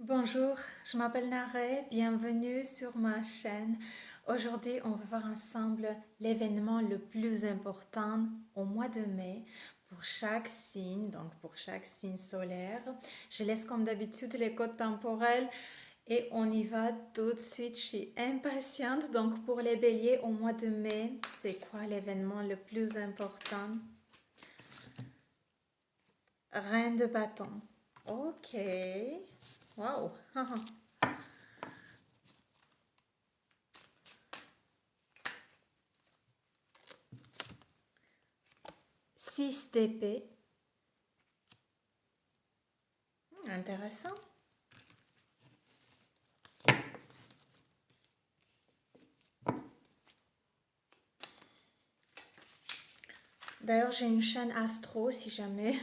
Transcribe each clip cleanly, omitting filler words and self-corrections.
Bonjour, je m'appelle Naré, bienvenue sur ma chaîne. Aujourd'hui, on va voir ensemble l'événement le plus important au mois de mai pour chaque signe, donc pour chaque signe solaire. Je laisse comme d'habitude les codes temporels et on y va tout de suite. Je suis impatiente. Donc pour les béliers au mois de mai, c'est quoi l'événement le plus important? Reine de bâton. Ok. Waouh. 6 d'épée. Intéressant. D'ailleurs, j'ai une chaîne Astro, si jamais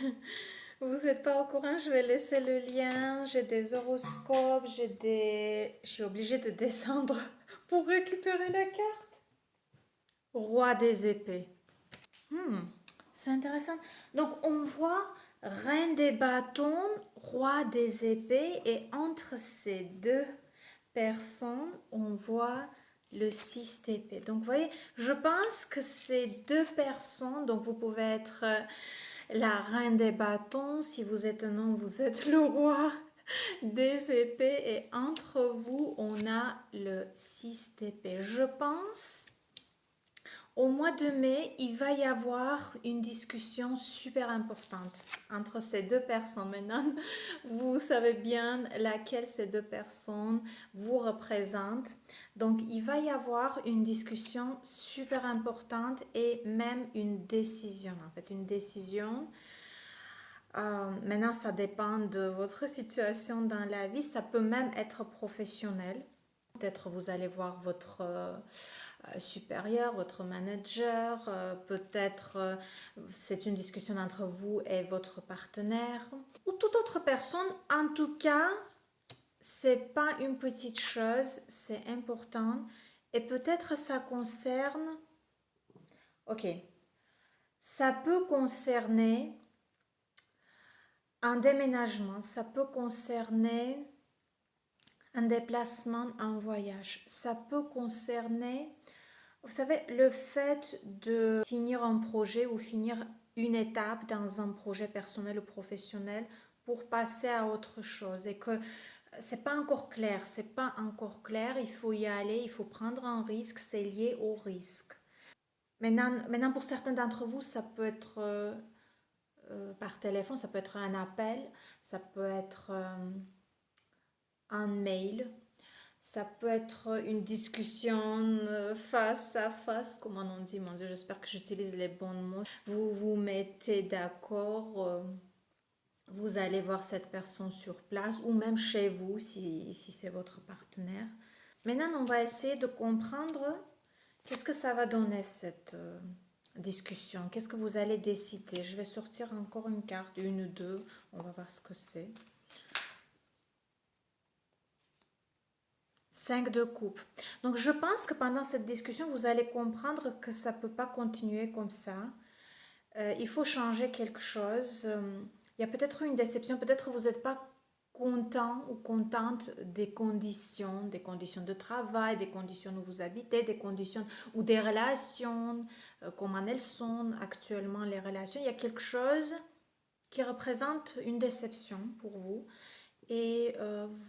vous n'êtes pas au courant, je vais laisser le lien. J'ai des horoscopes, Je suis obligée de descendre pour récupérer la carte. Roi des épées. C'est intéressant. Donc, on voit Reine des bâtons, Roi des épées, et entre ces deux personnes, on voit le 6 d'épée. Donc, vous voyez, je pense que ces deux personnes, donc vous pouvez être la reine des bâtons, si vous êtes un homme, vous êtes le roi des épées, et entre vous, on a le 6 d'épée. Je pense au mois de mai, il va y avoir une discussion super importante entre ces deux personnes. Maintenant, vous savez bien laquelle ces deux personnes vous représentent. Donc, il va y avoir une discussion super importante et même une décision. En fait, une décision. Maintenant, ça dépend de votre situation dans la vie. Ça peut même être professionnel. Peut-être vous allez voir votre supérieur, votre manager, peut-être c'est une discussion entre vous et votre partenaire ou toute autre personne. En tout cas, c'est pas une petite chose, c'est important et peut-être ça concerne. Ok, ça peut concerner un déménagement, ça peut concerner un déplacement, un voyage, ça peut concerner. Vous savez, le fait de finir un projet ou finir une étape dans un projet personnel ou professionnel pour passer à autre chose et que c'est pas encore clair, c'est pas encore clair, il faut y aller, il faut prendre un risque, c'est lié au risque. Maintenant pour certains d'entre vous, ça peut être par téléphone, ça peut être un appel, ça peut être un mail, ça peut être une discussion face à face, comment on dit, mon Dieu, j'espère que j'utilise les bons mots. Vous vous mettez d'accord, vous allez voir cette personne sur place ou même chez vous si c'est votre partenaire. Maintenant, on va essayer de comprendre qu'est-ce que ça va donner cette discussion. Qu'est-ce que vous allez décider? Je vais sortir encore une carte, une ou deux, on va voir ce que c'est. 5 de coupe. Donc je pense que pendant cette discussion, vous allez comprendre que ça ne peut pas continuer comme ça. Il faut changer quelque chose. Il y a peut-être une déception, peut-être vous n'êtes pas content ou contente des conditions de travail, des conditions où vous habitez, des conditions ou des relations, comment elles sont actuellement les relations. Il y a quelque chose qui représente une déception pour vous et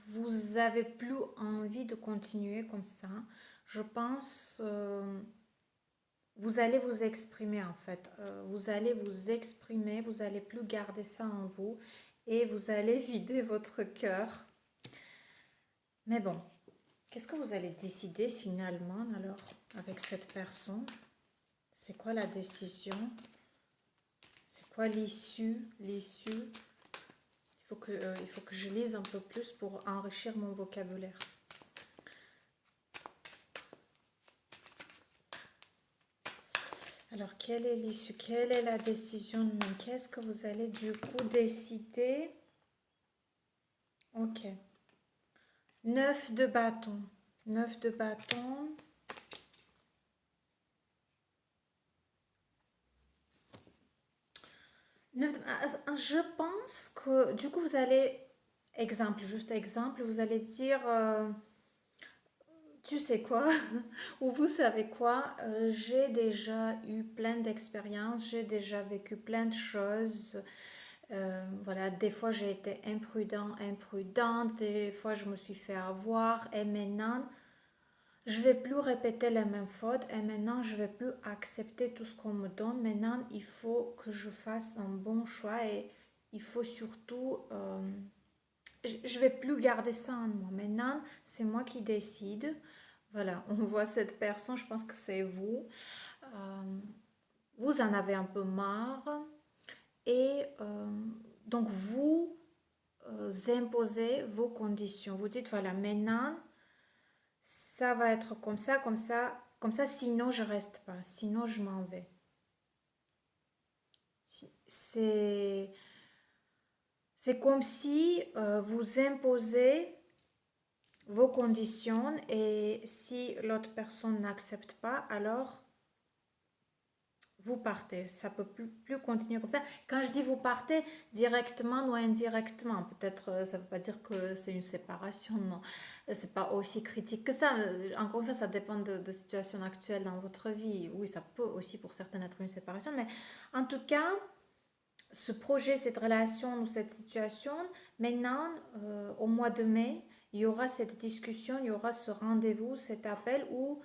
vous avez plus envie de continuer comme ça. Je pense vous allez vous exprimer en fait. Vous allez vous exprimer, vous allez plus garder ça en vous et vous allez vider votre cœur. Mais bon, qu'est-ce que vous allez décider finalement alors avec cette personne? C'est quoi la décision? C'est quoi l'issue? Il faut que je lise un peu plus pour enrichir mon vocabulaire. Alors, quelle est l'issue? Quelle est la décision? Qu'est-ce que vous allez du coup décider? Ok. 9 de bâton. 9 de bâton. Je pense que du coup, vous allez Exemple, juste exemple, vous allez dire, tu sais quoi, ou vous savez quoi, j'ai déjà eu plein d'expériences, j'ai déjà vécu plein de choses. Voilà, des fois j'ai été imprudente, des fois je me suis fait avoir, et maintenant je vais plus répéter les mêmes fautes, et maintenant je vais plus accepter tout ce qu'on me donne. Maintenant, il faut que je fasse un bon choix et il faut surtout je vais plus garder ça en moi. Maintenant, c'est moi qui décide. Voilà, on voit cette personne, je pense que c'est vous. Euh, vous en avez un peu marre et donc vous imposez vos conditions. Vous dites, voilà, maintenant, ça va être comme ça, comme ça, comme ça, sinon je reste pas, sinon je m'en vais. C'est c'est comme si vous imposez vos conditions et si l'autre personne n'accepte pas, alors vous partez. Ça peut plus continuer comme ça. Quand je dis vous partez, directement ou indirectement, peut-être ça ne veut pas dire que c'est une séparation, non. C'est pas aussi critique que ça. Encore une fois, ça dépend de situation actuelle dans votre vie. Oui, ça peut aussi pour certains être une séparation, mais en tout cas, ce projet, cette relation ou cette situation, maintenant, au mois de mai, il y aura cette discussion, il y aura ce rendez-vous, cet appel où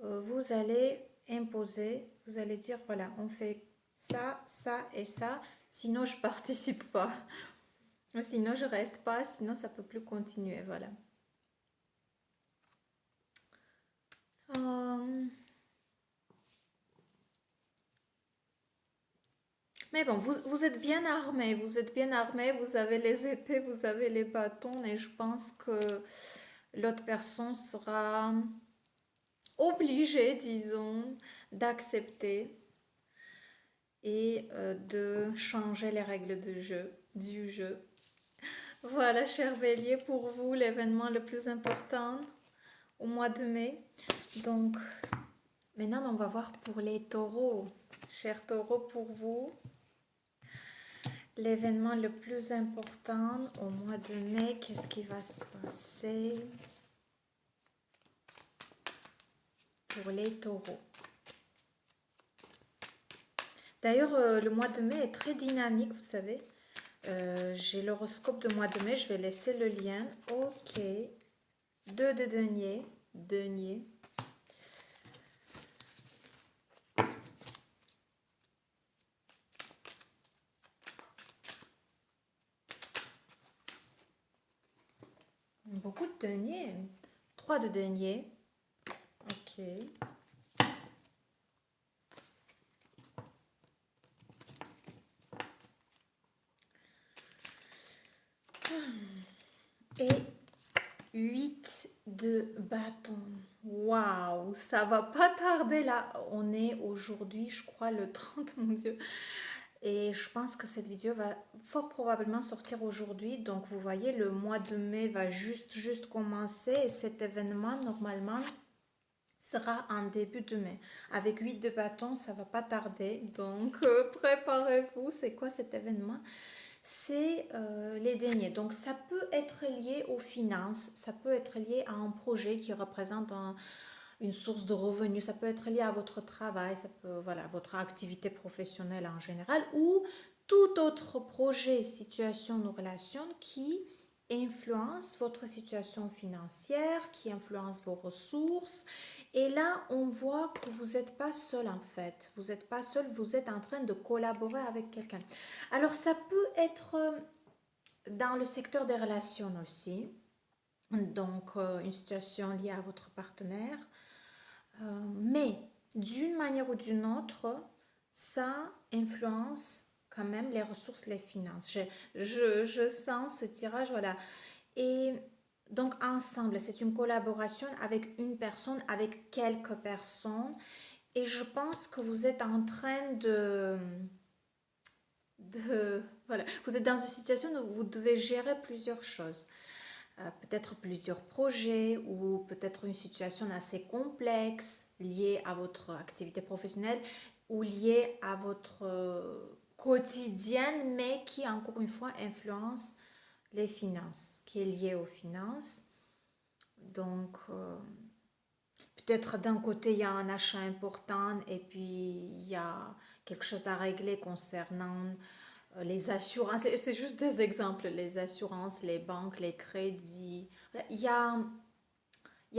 vous allez imposer, vous allez dire, voilà, on fait ça, ça et ça, sinon je participe pas, sinon je reste pas, sinon ça peut plus continuer, voilà. Euh, Mais bon, vous êtes bien armés, vous êtes bien armés, vous avez les épées, vous avez les bâtons et je pense que l'autre personne sera obligée, disons, d'accepter et de changer les règles du jeu. Voilà, cher Bélier, pour vous, l'événement le plus important au mois de mai. Donc, maintenant, on va voir pour les taureaux. Cher taureau, pour vous, l'événement le plus important au mois de mai, qu'est-ce qui va se passer pour les taureaux? D'ailleurs, le mois de mai est très dynamique, vous savez. J'ai l'horoscope de mois de mai, je vais laisser le lien. Ok. 2 de denier. Denier. Beaucoup de denier. 3 de denier. Ok. Et 8 de bâton. Waouh, ça va pas tarder là. On est aujourd'hui, je crois, le 30, mon Dieu. Et je pense que cette vidéo va fort probablement sortir aujourd'hui. Donc, vous voyez, le mois de mai va juste commencer. Et cet événement, normalement, sera en début de mai. Avec 8 de bâton, ça va pas tarder. Donc, préparez-vous. C'est quoi cet événement? C'est les deniers. Donc, ça peut être lié aux finances, ça peut être lié à un projet qui représente une source de revenus, ça peut être lié à votre travail, ça peut, voilà, votre activité professionnelle en général, ou tout autre projet, situation ou relation qui influence votre situation financière, qui influence vos ressources. Et là, on voit que vous n'êtes pas seul en fait. Vous n'êtes pas seul, vous êtes en train de collaborer avec quelqu'un. Alors, ça peut être dans le secteur des relations aussi. Donc, une situation liée à votre partenaire. Mais d'une manière ou d'une autre, ça influence quand même les ressources, les finances. Je sens ce tirage, voilà. Et donc ensemble, c'est une collaboration avec une personne, avec quelques personnes. Et je pense que vous êtes en train voilà, vous êtes dans une situation où vous devez gérer plusieurs choses. Peut-être plusieurs projets ou peut-être une situation assez complexe liée à votre activité professionnelle ou liée à votre quotidienne, mais qui encore une fois influence les finances, qui est lié aux finances. Donc, peut-être d'un côté, il y a un achat important et puis il y a quelque chose à régler concernant les assurances. C'est juste des exemples, les assurances, les banques, les crédits. Il y a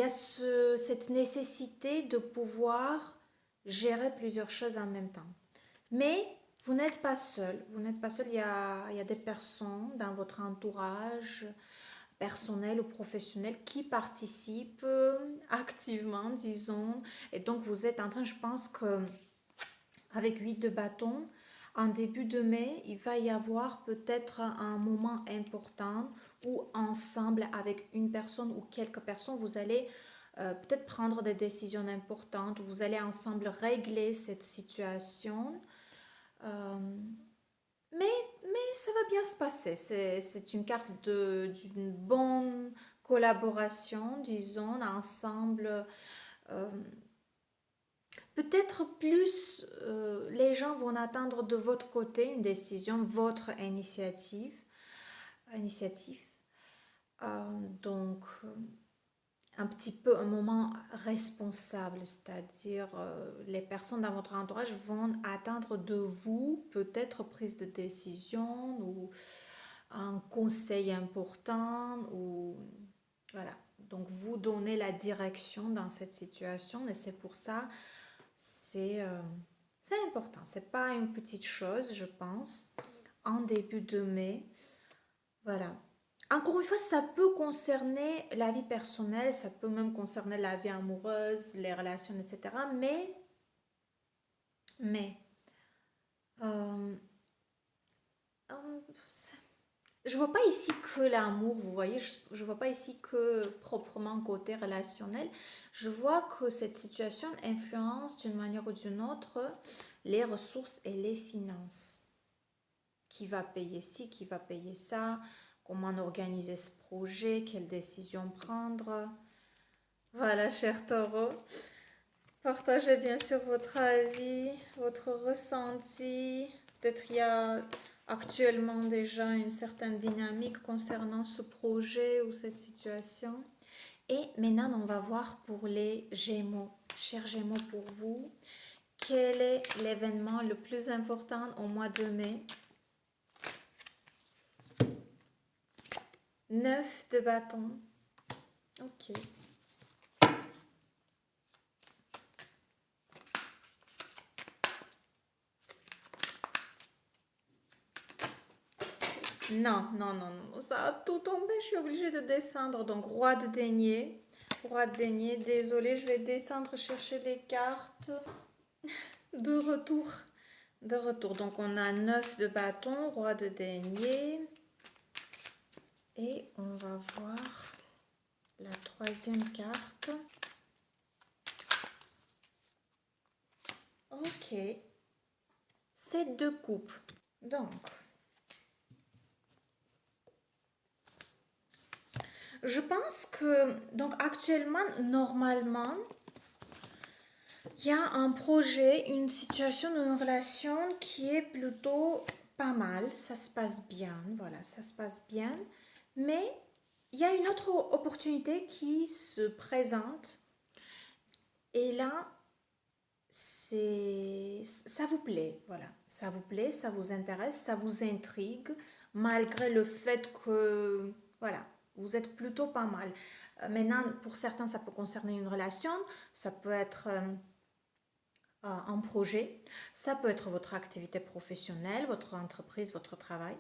cette nécessité de pouvoir gérer plusieurs choses en même temps. Mais vous n'êtes pas seul. Vous n'êtes pas seul. Il y a des personnes dans votre entourage, personnel ou professionnel, qui participent activement, disons. Et donc, vous êtes en train, je pense que avec 8 de bâton, en début de mai, il va y avoir peut-être un moment important où ensemble, avec une personne ou quelques personnes, vous allez peut-être prendre des décisions importantes, vous allez ensemble régler cette situation. Euh, mais ça va bien se passer. C'est une carte d'une bonne collaboration, disons, ensemble. Euh, Peut-être plus les gens vont attendre de votre côté une décision, votre initiative. Donc, un petit peu un moment responsable, c'est-à-dire les personnes dans votre entourage vont attendre de vous peut-être prise de décision ou un conseil important ou voilà. Donc vous donnez la direction dans cette situation et c'est pour ça c'est c'est important. C'est pas une petite chose, je pense. En début de mai, voilà. Encore une fois, ça peut concerner la vie personnelle, ça peut même concerner la vie amoureuse, les relations, etc. Mais, euh, euh, je vois pas ici que l'amour, vous voyez, je vois pas ici que proprement côté relationnel. Je vois que cette situation influence d'une manière ou d'une autre les ressources et les finances. Qui va payer ci, qui va payer ça, comment organiser ce projet, quelles décisions prendre. Voilà, cher taureau, partagez bien sûr votre avis, votre ressenti. Peut-être il y a actuellement déjà une certaine dynamique concernant ce projet ou cette situation. Et maintenant, on va voir pour les Gémeaux. Chers Gémeaux, pour vous, quel est l'événement le plus important au mois de mai? 9 de bâton. Ok. Non, non, non, non, ça a tout tombé, je suis obligée de descendre. Donc, roi de denier. Roi de denier, désolée, je vais descendre chercher les cartes. De retour. De retour. Donc, on a 9 de bâton, roi de denier. Et on va voir la troisième carte. Ok. C'est 2 coupes. Donc, je pense que, donc actuellement, normalement, il y a un projet, une situation, une relation qui est plutôt pas mal. Ça se passe bien, voilà, ça se passe bien. Mais il y a une autre opportunité qui se présente. Et là, ça vous plaît, voilà. Ça vous plaît, ça vous intéresse, ça vous intrigue, malgré le fait que, voilà, vous êtes plutôt pas mal. Maintenant, pour certains, ça peut concerner une relation, ça peut être un projet, ça peut être votre activité professionnelle, votre entreprise, votre travail,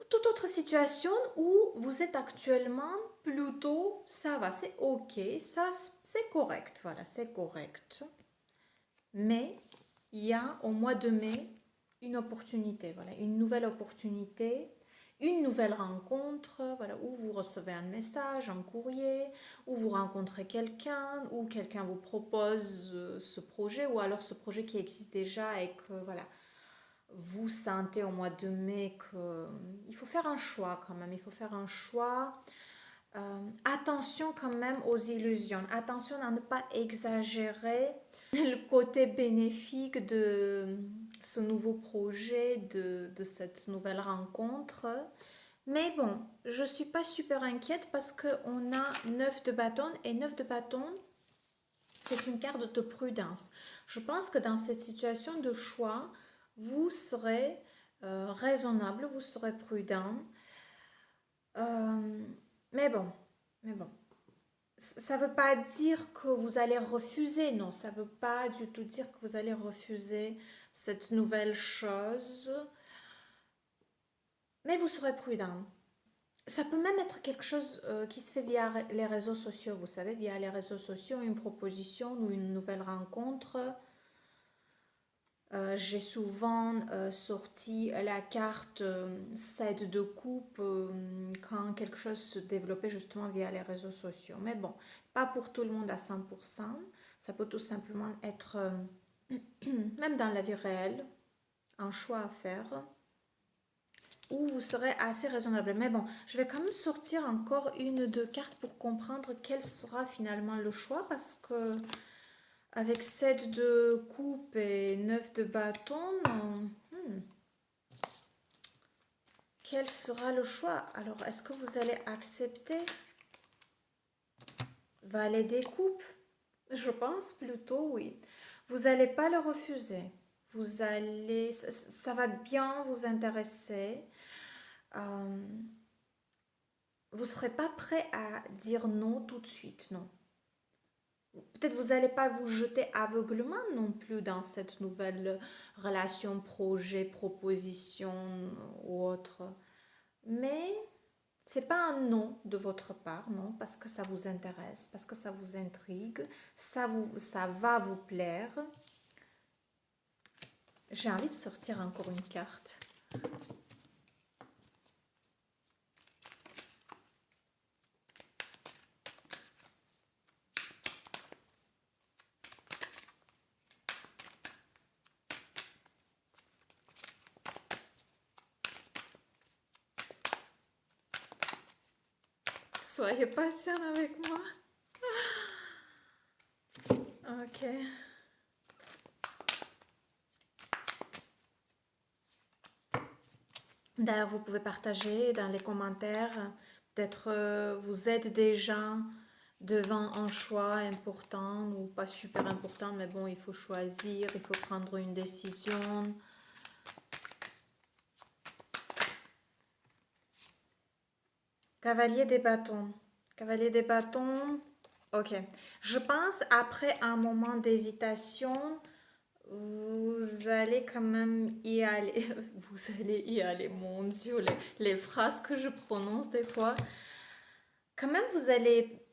ou toute autre situation où vous êtes actuellement plutôt, ça va, c'est ok, ça c'est correct, voilà, c'est correct. Mais il y a au mois de mai une opportunité, voilà, une nouvelle opportunité, une nouvelle rencontre, voilà, où vous recevez un message, un courrier, où vous rencontrez quelqu'un, où quelqu'un vous propose ce projet, ou alors ce projet qui existe déjà et que voilà, vous sentez au mois de mai qu'il faut faire un choix quand même, il faut faire un choix. Attention quand même aux illusions, attention à ne pas exagérer le côté bénéfique de ce nouveau projet, de cette nouvelle rencontre. Mais bon, je ne suis pas super inquiète parce qu'on a 9 de bâton et 9 de bâton, c'est une carte de prudence. Je pense que dans cette situation de choix, vous serez raisonnable, vous serez prudent. Euh, mais bon, mais bon. Ça ne veut pas dire que vous allez refuser, non, ça ne veut pas du tout dire que vous allez refuser cette nouvelle chose, mais vous serez prudent. Ça peut même être quelque chose qui se fait via les réseaux sociaux, vous savez, via les réseaux sociaux, une proposition ou une nouvelle rencontre. J'ai souvent sorti la carte 7 de coupe quand quelque chose se développait justement via les réseaux sociaux. Mais bon, pas pour tout le monde à 100%. Ça peut tout simplement être, même dans la vie réelle, un choix à faire où vous serez assez raisonnable. Mais bon, je vais quand même sortir encore une de cartes pour comprendre quel sera finalement le choix parce que avec 7 de coupe et 9 de bâton, quel sera le choix? Alors, est-ce que vous allez accepter valet des coupes? Je pense plutôt oui. Vous n'allez pas le refuser. Vous allez, ça va bien vous intéresser. Euh, vous ne serez pas prêt à dire non tout de suite, non. Peut-être vous n'allez pas vous jeter aveuglement non plus dans cette nouvelle relation, projet, proposition ou autre. Mais c'est pas un non de votre part, non, parce que ça vous intéresse, parce que ça vous intrigue, ça va vous plaire. J'ai envie de sortir encore une carte. Soyez patient avec moi. Ok. D'ailleurs, vous pouvez partager dans les commentaires. Peut-être vous êtes déjà devant un choix important ou pas super important, mais bon, il faut choisir, il faut prendre une décision. Cavalier des bâtons. Cavalier des bâtons. Ok. Je pense après un moment d'hésitation, vous allez quand même y aller. Vous allez y aller, mon Dieu, les phrases que je prononce des fois. Quand même, vous allez,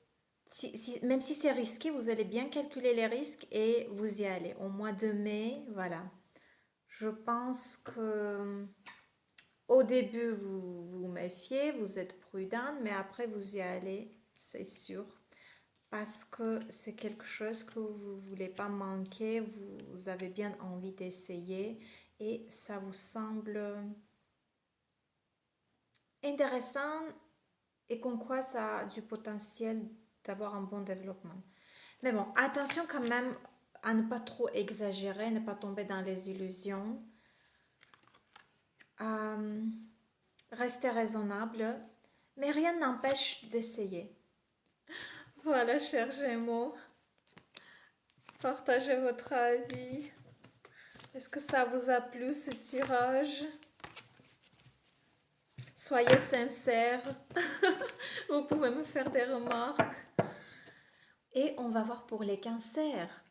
même si c'est risqué, vous allez bien calculer les risques et vous y allez. Au mois de mai, voilà. Je pense que au début, vous vous méfiez, vous êtes prudente, mais après, vous y allez, c'est sûr. Parce que c'est quelque chose que vous ne voulez pas manquer, vous avez bien envie d'essayer et ça vous semble intéressant et qu'on croit ça a du potentiel d'avoir un bon développement. Mais bon, attention quand même à ne pas trop exagérer, ne pas tomber dans les illusions. Restez raisonnable, mais rien n'empêche d'essayer. Voilà, chers Gémeaux, partagez votre avis. Est-ce que ça vous a plu ce tirage? Soyez sincères. Vous pouvez me faire des remarques. Et on va voir pour les cancers.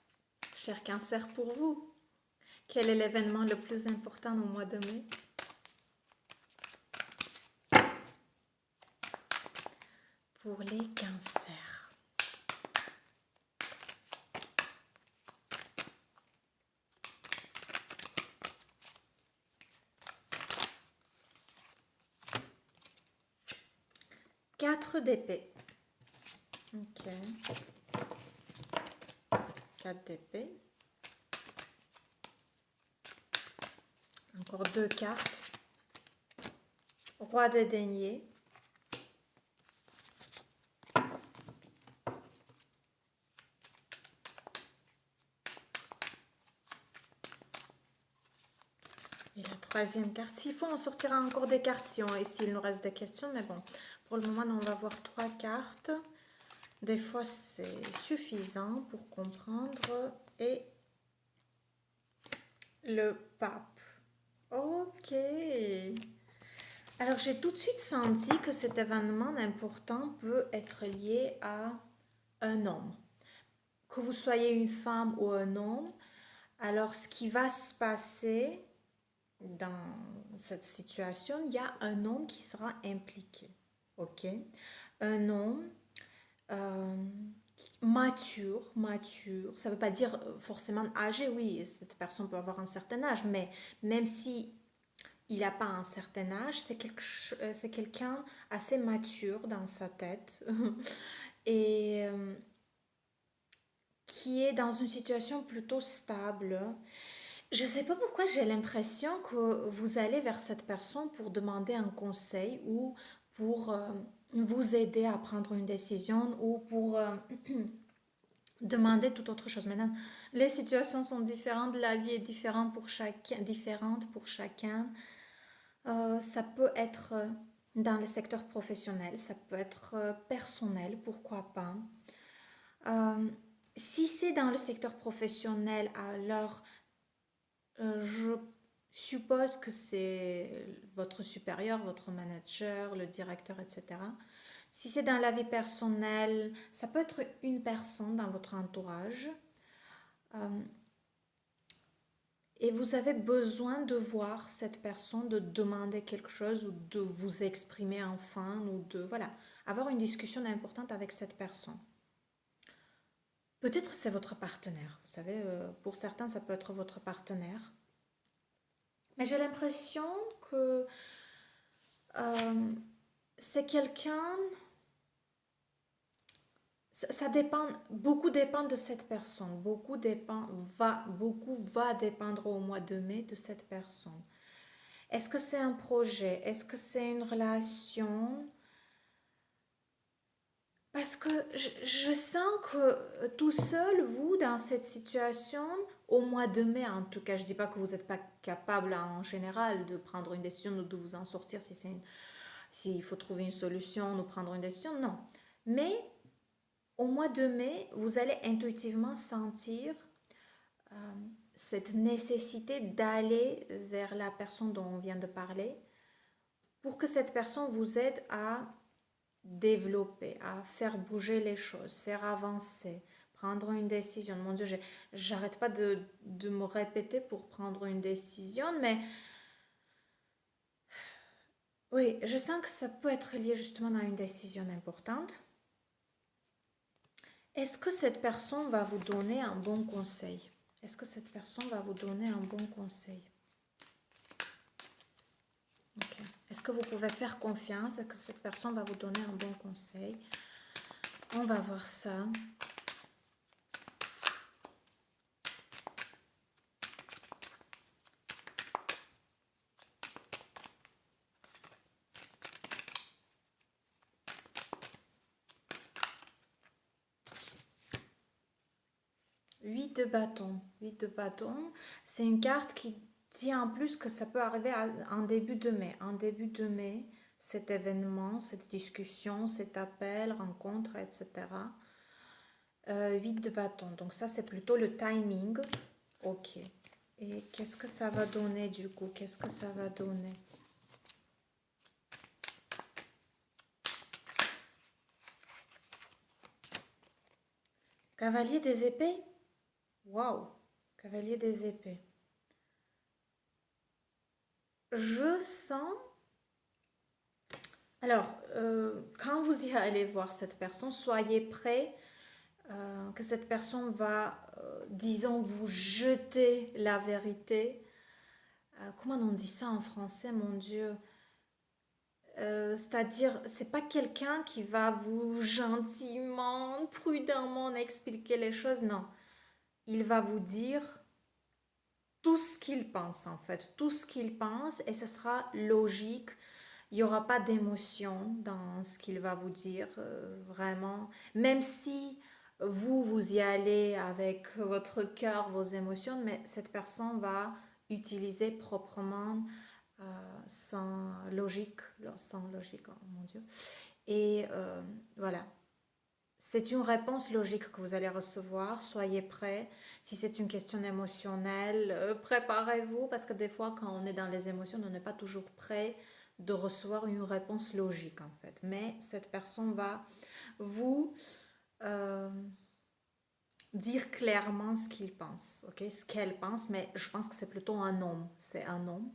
Chers cancers, pour vous, quel est l'événement le plus important au mois de mai? Pour les cancers. Quatre d'épée. Ok. 4 d'épée. Encore deux cartes. Roi de denier. Et la troisième carte, s'il faut, on sortira encore des cartes s'il nous reste des questions. Mais bon, pour le moment, on va voir 3 cartes. Des fois, c'est suffisant pour comprendre. Et le pape. Ok. Alors, j'ai tout de suite senti que cet événement important peut être lié à un homme. Que vous soyez une femme ou un homme, alors ce qui va se passer dans cette situation, il y a un homme qui sera impliqué. Ok? Un homme mature. Ça ne veut pas dire forcément âgé, oui, cette personne peut avoir un certain âge, mais même si il n'a pas un certain âge, c'est quelqu'un assez mature dans sa tête et qui est dans une situation plutôt stable. Je ne sais pas pourquoi j'ai l'impression que vous allez vers cette personne pour demander un conseil ou pour vous aider à prendre une décision ou pour demander toute autre chose. Maintenant, les situations sont différentes, la vie est différente pour chacun. Ça peut être dans le secteur professionnel, ça peut être personnel, pourquoi pas. Si c'est dans le secteur professionnel, alors je suppose que c'est votre supérieur, votre manager, le directeur, etc. Si c'est dans la vie personnelle, ça peut être une personne dans votre entourage. Et vous avez besoin de voir cette personne, de demander quelque chose ou de vous exprimer enfin ou de avoir une discussion importante avec cette personne. Peut-être c'est votre partenaire. Vous savez, pour certains, ça peut être votre partenaire. Mais j'ai l'impression que c'est quelqu'un... Ça dépend, beaucoup dépend de cette personne. Beaucoup va dépendre au mois de mai de cette personne. Est-ce que c'est un projet? Est-ce que c'est une relation? Parce que je sens que tout seul, vous, dans cette situation, au mois de mai, en tout cas, je ne dis pas que vous n'êtes pas capable en général de prendre une décision ou de vous en sortir s'il faut trouver une solution ou prendre une décision, non. Mais au mois de mai, vous allez intuitivement sentir cette nécessité d'aller vers la personne dont on vient de parler pour que cette personne vous aide à développer, à faire bouger les choses, faire avancer, prendre une décision. Mon Dieu, j'arrête pas de me répéter pour prendre une décision, mais oui, je sens que ça peut être lié justement à une décision importante. Est-ce que cette personne va vous donner un bon conseil? Est-ce que cette personne va vous donner un bon conseil? Okay. Est-ce que vous pouvez faire confiance? Est-ce que cette personne va vous donner un bon conseil? On va voir ça. Huit de bâton. 8 de bâton, c'est une carte qui dit en plus que ça peut arriver en début de mai. En début de mai, cet événement, cette discussion, cet appel, rencontre, etc. 8 de bâton. Donc ça, c'est plutôt le timing. Ok. Et qu'est-ce que ça va donner du coup? Qu'est-ce que ça va donner? Cavalier des épées? Waouh! Cavalier des épées. Je sens... Alors, quand vous y allez voir cette personne, soyez prêts que cette personne va, disons, vous jeter la vérité. Comment on dit ça en français, mon Dieu? C'est-à-dire, c'est pas quelqu'un qui va vous gentiment, prudemment expliquer les choses, non. Il va vous dire tout ce qu'il pense, en fait, tout ce qu'il pense, et ce sera logique. Il n'y aura pas d'émotion dans ce qu'il va vous dire, vraiment. Même si vous y allez avec votre cœur, vos émotions, mais cette personne va utilisé proprement, sans logique, oh mon Dieu. Et voilà. C'est une réponse logique que vous allez recevoir. Soyez prêts. Si c'est une question émotionnelle, préparez-vous parce que des fois, quand on est dans les émotions, on n'est pas toujours prêt de recevoir une réponse logique en fait. Mais cette personne va vous dire clairement ce qu'il pense, ok, ce qu'elle pense. Mais je pense que c'est plutôt un homme. C'est un homme.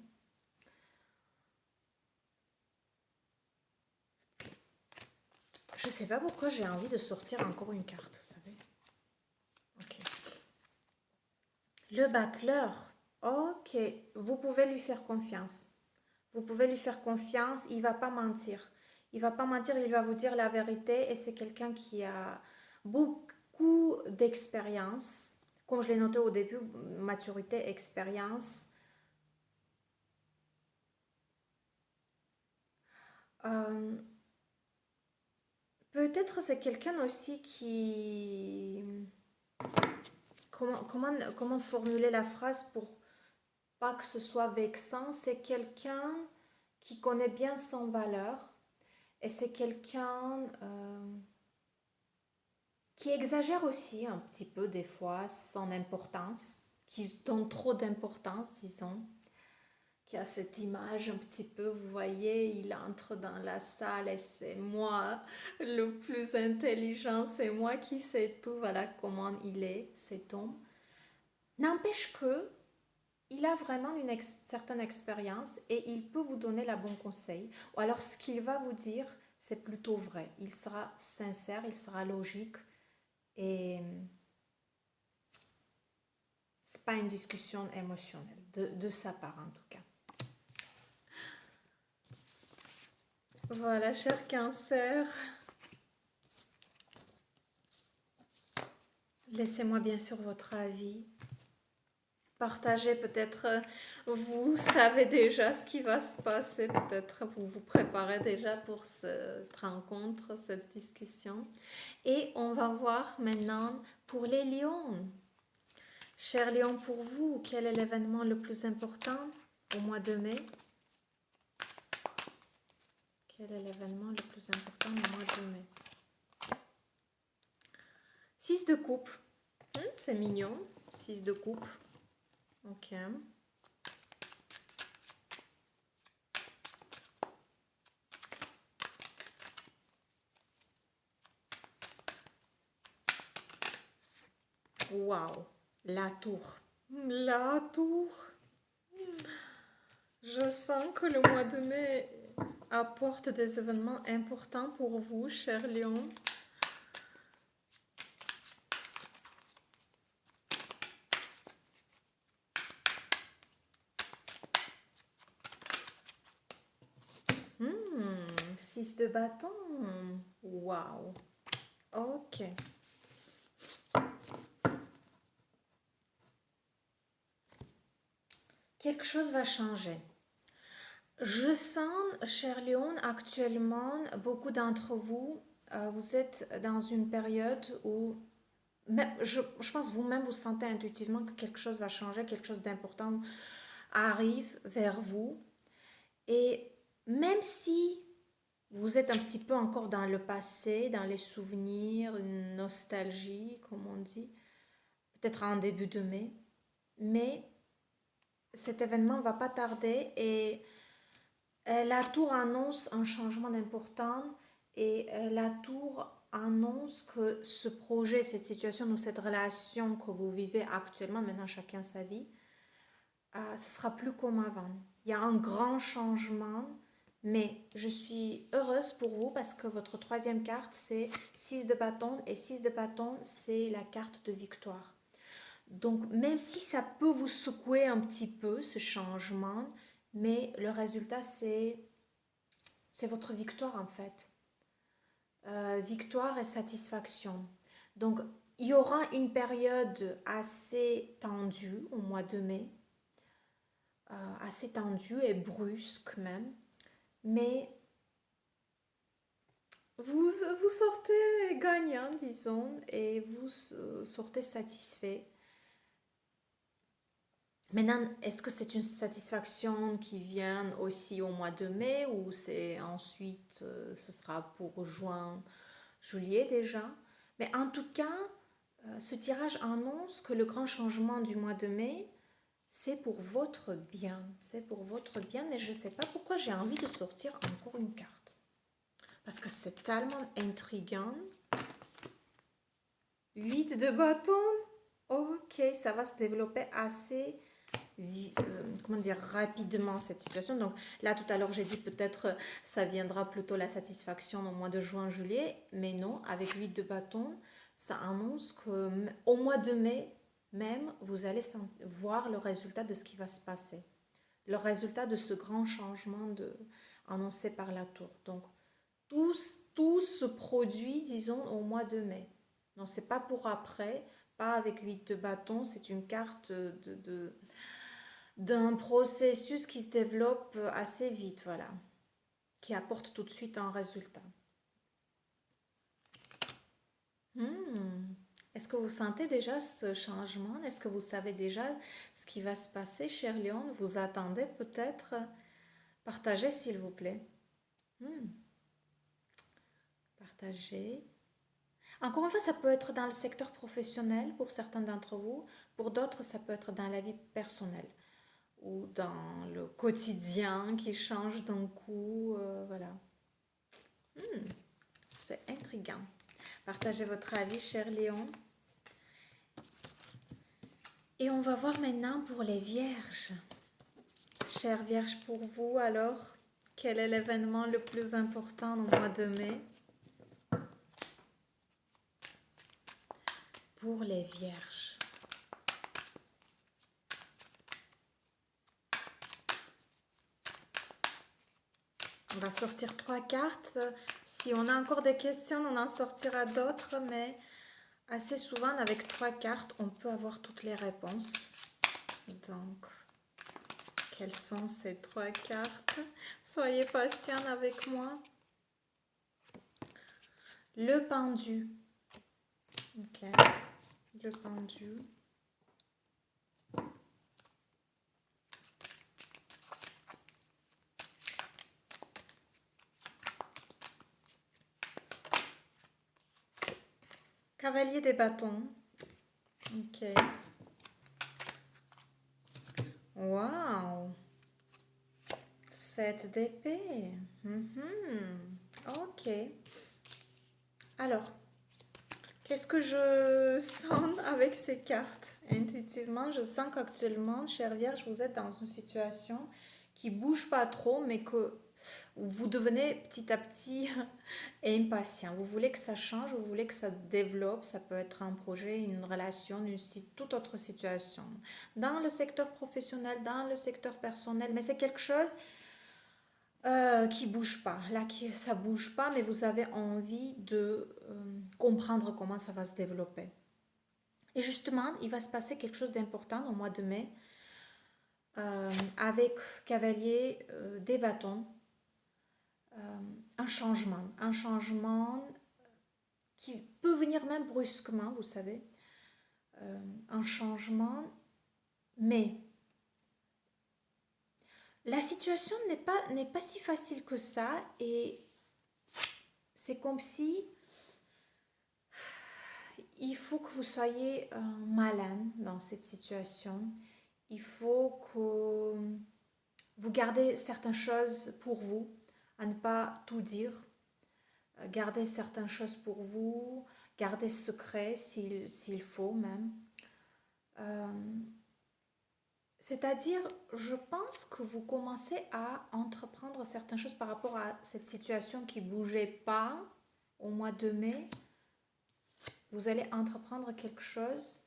Je sais pas pourquoi j'ai envie de sortir encore une carte, vous savez. Ok. Le battleur. Ok. Vous pouvez lui faire confiance. Vous pouvez lui faire confiance. Il va pas mentir. Il va pas mentir. Il va vous dire la vérité. Et c'est quelqu'un qui a beaucoup d'expérience. Comme je l'ai noté au début, maturité, expérience. Euh, Peut-être c'est quelqu'un aussi qui... Comment formuler la phrase pour pas que ce soit vexant? C'est quelqu'un qui connaît bien son valeur et c'est quelqu'un qui exagère aussi un petit peu des fois son importance, qui donne trop d'importance, disons, qui a cette image un petit peu, vous voyez, il entre dans la salle et c'est moi le plus intelligent, c'est moi qui sais tout, voilà comment il est, cet homme. N'empêche que il a vraiment une certaine expérience et il peut vous donner la bonne conseil. Ou alors ce qu'il va vous dire, c'est plutôt vrai. Il sera sincère, il sera logique et c'est pas une discussion émotionnelle de sa part en tout cas. Voilà, cher Cancer. Laissez-moi bien sûr votre avis. Partagez peut-être, vous savez déjà ce qui va se passer, peut-être vous vous préparez déjà pour cette rencontre, cette discussion. Et on va voir maintenant pour les lions. Cher lion, pour vous, quel est l'événement le plus important au mois de mai? Quel est l'événement le plus important au mois de mai? 6 de coupe. C'est mignon. 6 de coupe. Ok. Waouh. La tour. La tour. Je sens que le mois de mai apporte des événements importants pour vous, cher lion. Hmm, 6 de bâton. Waouh. Ok. Quelque chose va changer. Je sens, cher Lion, actuellement, beaucoup d'entre vous, vous êtes dans une période où, je pense vous-même, vous sentez intuitivement que quelque chose va changer, quelque chose d'important arrive vers vous. Et même si vous êtes un petit peu encore dans le passé, dans les souvenirs, une nostalgie, comme on dit, peut-être en début de mai, mais cet événement ne va pas tarder et la tour annonce un changement important et la tour annonce que ce projet, cette situation ou cette relation que vous vivez actuellement, maintenant chacun sa vie, ce sera plus comme avant. Il y a un grand changement, mais je suis heureuse pour vous parce que votre troisième carte, c'est 6 de bâton et 6 de bâton, c'est la carte de victoire. Donc, même si ça peut vous secouer un petit peu, ce changement, mais le résultat, c'est votre victoire en fait. Victoire et satisfaction. Donc, il y aura une période assez tendue au mois de mai, assez tendue et brusque même, mais vous sortez gagnant, disons, et vous sortez satisfait. Maintenant, est-ce que c'est une satisfaction qui vient aussi au mois de mai ou c'est ensuite, ce sera pour juin, juillet déjà? Mais en tout cas, ce tirage annonce que le grand changement du mois de mai, c'est pour votre bien. C'est pour votre bien, mais je ne sais pas pourquoi j'ai envie de sortir encore une carte. Parce que c'est tellement intriguant. 8 de bâton. Ok, ça va se développer assez comment dire, rapidement cette situation. Donc là, tout à l'heure, j'ai dit peut-être ça viendra plutôt la satisfaction au mois de juin, juillet, mais non, avec 8 de bâton, ça annonce qu'au mois de mai, même, vous allez voir le résultat de ce qui va se passer. Le résultat de ce grand changement annoncé par la tour. Donc, tout se produit, disons, au mois de mai. Non, c'est pas pour après, pas avec 8 de bâton, c'est une carte d'un processus qui se développe assez vite, voilà, qui apporte tout de suite un résultat. Est-ce que vous sentez déjà ce changement? Est-ce que vous savez déjà ce qui va se passer, cher Léon? Vous attendez peut-être? Partagez, s'il vous plaît. Partagez. Encore une fois, ça peut être dans le secteur professionnel pour certains d'entre vous. Pour d'autres, ça peut être dans la vie personnelle ou dans le quotidien qui change d'un coup. Voilà. C'est intriguant. Partagez votre avis, cher Léon. Et on va voir maintenant pour les vierges. Chère Vierge, pour vous, alors, quel est l'événement le plus important au mois de mai? Pour les vierges. On va sortir 3 cartes. Si on a encore des questions, on en sortira d'autres, mais assez souvent, avec 3 cartes, on peut avoir toutes les réponses. Donc, quelles sont ces 3 cartes? Soyez patient avec moi. Le pendu. Ok. Le pendu. Cavalier des bâtons. Ok. Waouh. 7 d'épée. Ok. Alors, qu'est-ce que je sens avec ces cartes? Intuitivement, je sens qu'actuellement, chère Vierge, vous êtes dans une situation qui bouge pas trop, mais que vous devenez petit à petit impatient. Vous voulez que ça change, vous voulez que ça développe. Ça peut être un projet, une relation, toute autre situation. Dans le secteur professionnel, dans le secteur personnel, mais c'est quelque chose qui bouge pas. Là, ça bouge pas, mais vous avez envie de comprendre comment ça va se développer. Et justement, il va se passer quelque chose d'important au mois de mai avec Cavalier des bâtons. Un changement qui peut venir même brusquement, vous savez. Un changement, mais la situation n'est pas si facile que ça et c'est comme si il faut que vous soyez malin dans cette situation. Il faut que vous gardez certaines choses pour vous, à ne pas tout dire. Gardez certaines choses pour vous, gardez secret s'il faut même. C'est-à-dire, je pense que vous commencez à entreprendre certaines choses par rapport à cette situation qui ne bougeait pas au mois de mai. Vous allez entreprendre quelque chose,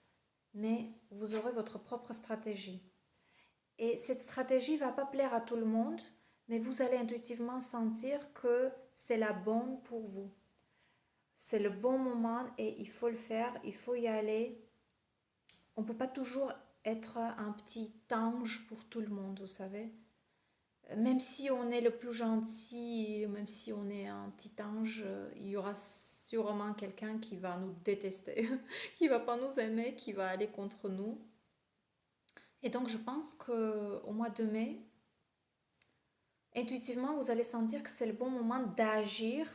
mais vous aurez votre propre stratégie. Et cette stratégie ne va pas plaire à tout le monde, mais vous allez intuitivement sentir que c'est la bonne pour vous. C'est le bon moment et il faut le faire, il faut y aller. On ne peut pas toujours être un petit ange pour tout le monde, vous savez. Même si on est le plus gentil, même si on est un petit ange, il y aura sûrement quelqu'un qui va nous détester, qui va pas nous aimer, qui va aller contre nous. Et donc, je pense qu'au mois de mai, intuitivement, vous allez sentir que c'est le bon moment d'agir,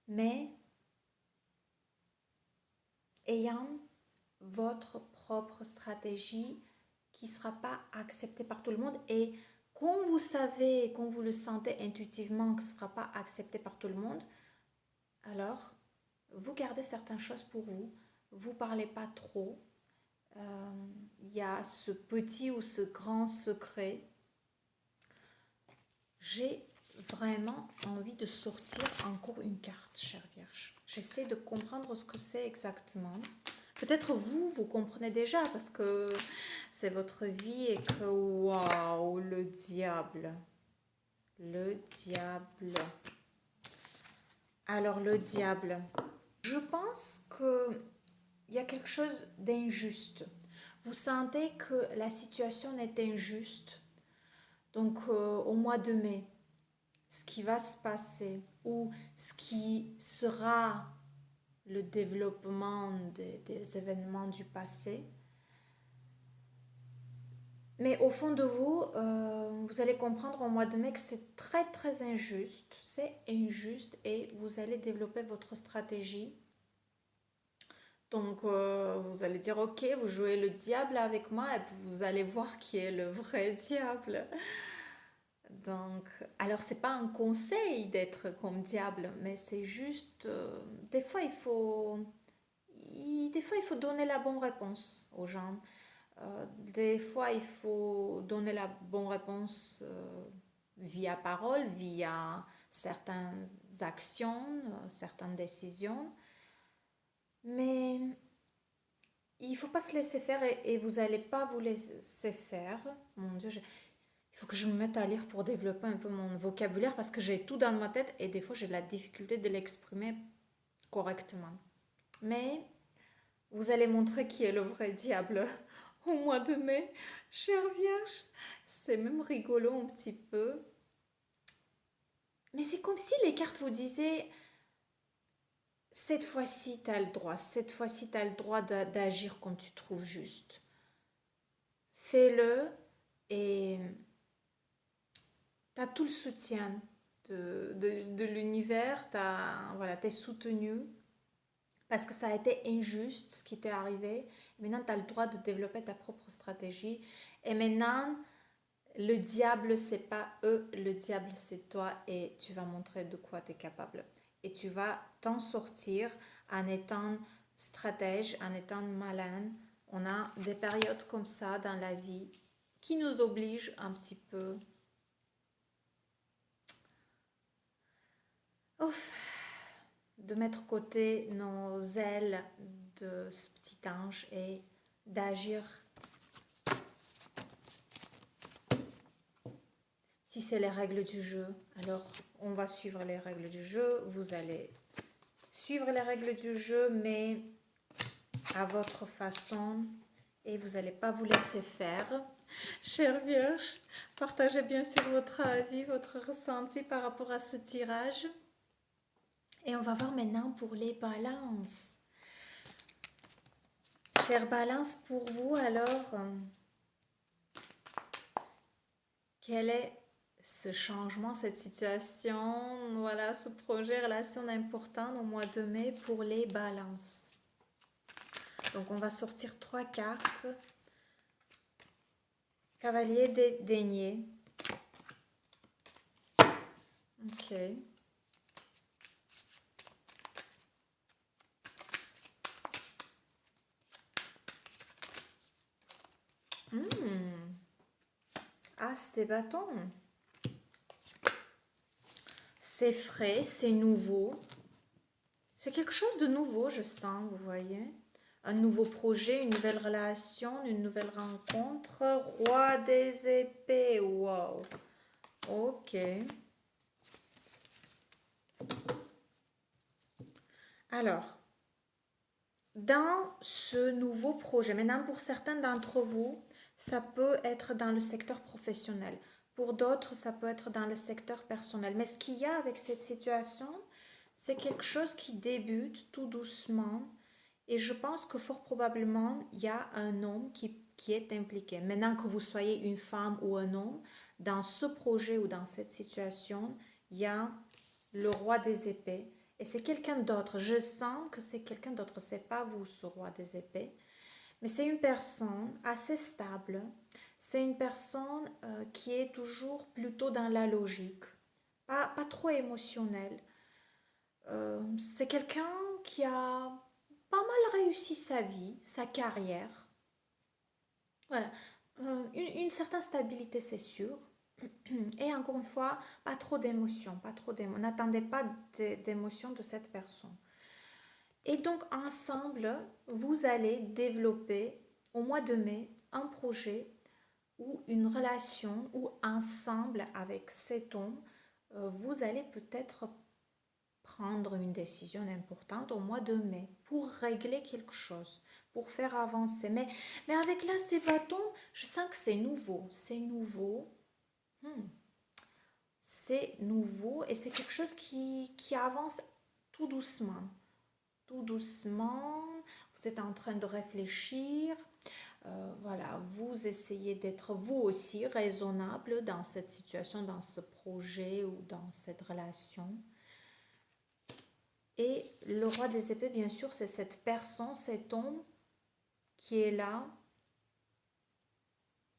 mais ayant votre propre stratégie qui ne sera pas acceptée par tout le monde. Et quand vous savez, quand vous le sentez intuitivement que ce ne sera pas accepté par tout le monde, alors vous gardez certaines choses pour vous. Vous ne parlez pas trop. Il y a ce petit ou ce grand secret. J'ai vraiment envie de sortir encore une carte, chère Vierge. J'essaie de comprendre ce que c'est exactement. Peut-être vous, vous comprenez déjà parce que c'est votre vie et que waouh, le diable. Le diable. Alors, le diable. Je pense qu'il y a quelque chose d'injuste. Vous sentez que la situation est injuste. Donc, au mois de mai, ce qui va se passer ou ce qui sera le développement des événements du passé. Mais au fond de vous, vous allez comprendre au mois de mai que c'est très très injuste. C'est injuste et vous allez développer votre stratégie. Donc vous allez dire ok, vous jouez le diable avec moi et puis vous allez voir qui est le vrai diable. Donc, alors c'est pas un conseil d'être comme diable, mais c'est juste, des fois il faut donner la bonne réponse aux gens. Des fois il faut donner la bonne réponse via parole, via certaines actions, certaines décisions, mais il faut pas se laisser faire et vous n'allez pas vous laisser faire. Mon Dieu, il faut que je me mette à lire pour développer un peu mon vocabulaire parce que j'ai tout dans ma tête et des fois j'ai de la difficulté de l'exprimer correctement. Mais vous allez montrer qui est le vrai diable au mois de mai, chère Vierge. C'est même rigolo un petit peu. Mais c'est comme si les cartes vous disaient cette fois-ci tu as le droit, cette fois-ci tu as le droit d'agir comme tu trouves juste. Fais-le et tu as tout le soutien de l'univers, voilà, tu es soutenu parce que ça a été injuste ce qui t'est arrivé. Maintenant, tu as le droit de développer ta propre stratégie. Et maintenant, le diable, c'est pas eux, le diable, c'est toi et tu vas montrer de quoi tu es capable. Et tu vas t'en sortir en étant stratège, en étant malin. On a des périodes comme ça dans la vie qui nous obligent un petit peu. Ouf, de mettre côté nos ailes de ce petit ange et d'agir. Si c'est les règles du jeu, alors on va suivre les règles du jeu. Vous allez suivre les règles du jeu, mais à votre façon et vous n'allez pas vous laisser faire. Chère Vierge, partagez bien sûr votre avis, votre ressenti par rapport à ce tirage. Et on va voir maintenant pour les balances. Chère Balance, pour vous alors, quel est ce changement, cette situation, voilà, ce projet, relation important au mois de mai pour les balances? Donc on va sortir 3 cartes. Cavalier des deniers. Ok. As des bâtons. C'est frais, c'est nouveau. C'est quelque chose de nouveau, je sens, vous voyez. Un nouveau projet, une nouvelle relation, une nouvelle rencontre. Roi des épées, wow. Ok. Alors, dans ce nouveau projet, maintenant pour certains d'entre vous, ça peut être dans le secteur professionnel. Pour d'autres, ça peut être dans le secteur personnel. Mais ce qu'il y a avec cette situation, c'est quelque chose qui débute tout doucement. Et je pense que fort probablement, il y a un homme qui qui est impliqué. Maintenant que vous soyez une femme ou un homme, dans ce projet ou dans cette situation, il y a le roi des épées et c'est quelqu'un d'autre. Je sens que c'est quelqu'un d'autre, c'est pas vous ce roi des épées, mais c'est une personne assez stable. C'est une personne qui est toujours plutôt dans la logique, pas trop émotionnelle. C'est quelqu'un qui a pas mal réussi sa vie, sa carrière. Voilà. Une certaine stabilité, c'est sûr. Et encore une fois, pas trop d'émotions, pas trop d'émotions. N'attendez pas d'émotions de cette personne. Et donc, ensemble, vous allez développer au mois de mai un projet ou une relation ou ensemble avec cet homme, vous allez peut-être prendre une décision importante au mois de mai pour régler quelque chose, pour faire avancer. Mais avec l'as des bâtons, je sens que c'est nouveau. C'est nouveau. C'est nouveau et c'est quelque chose qui avance tout doucement. Tout doucement, vous êtes en train de réfléchir. Voilà, vous essayez d'être vous aussi raisonnable dans cette situation, dans ce projet ou dans cette relation. Et le roi des épées, bien sûr, c'est cette personne, cet homme qui est là,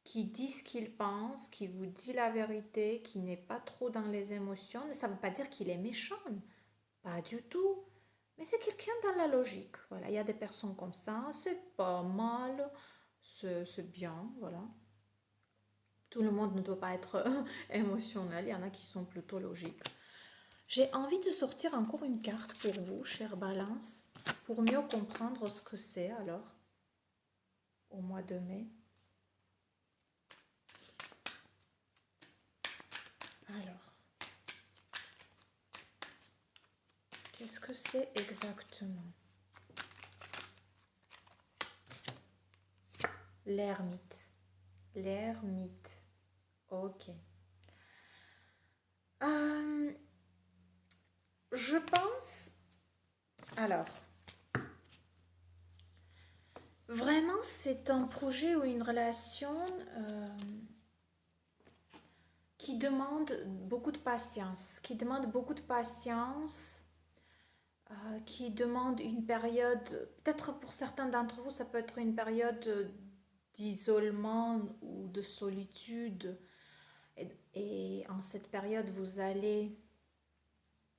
qui dit ce qu'il pense, qui vous dit la vérité, qui n'est pas trop dans les émotions. Mais ça ne veut pas dire qu'il est méchant, pas du tout. Mais c'est quelqu'un dans la logique. Voilà, il y a des personnes comme ça, c'est pas mal, c'est bien, voilà. Tout le monde ne doit pas être émotionnel, il y en a qui sont plutôt logiques. J'ai envie de sortir encore une carte pour vous, chère Balance, pour mieux comprendre ce que c'est alors, au mois de mai. Alors, qu'est-ce que c'est exactement? L'ermite. L'ermite. Ok. Je pense... Alors, vraiment, c'est un projet ou une relation qui demande beaucoup de patience, qui demande beaucoup de patience, qui demande une période, peut-être pour certains d'entre vous, ça peut être une période d'isolement ou de solitude. Et en cette période, vous allez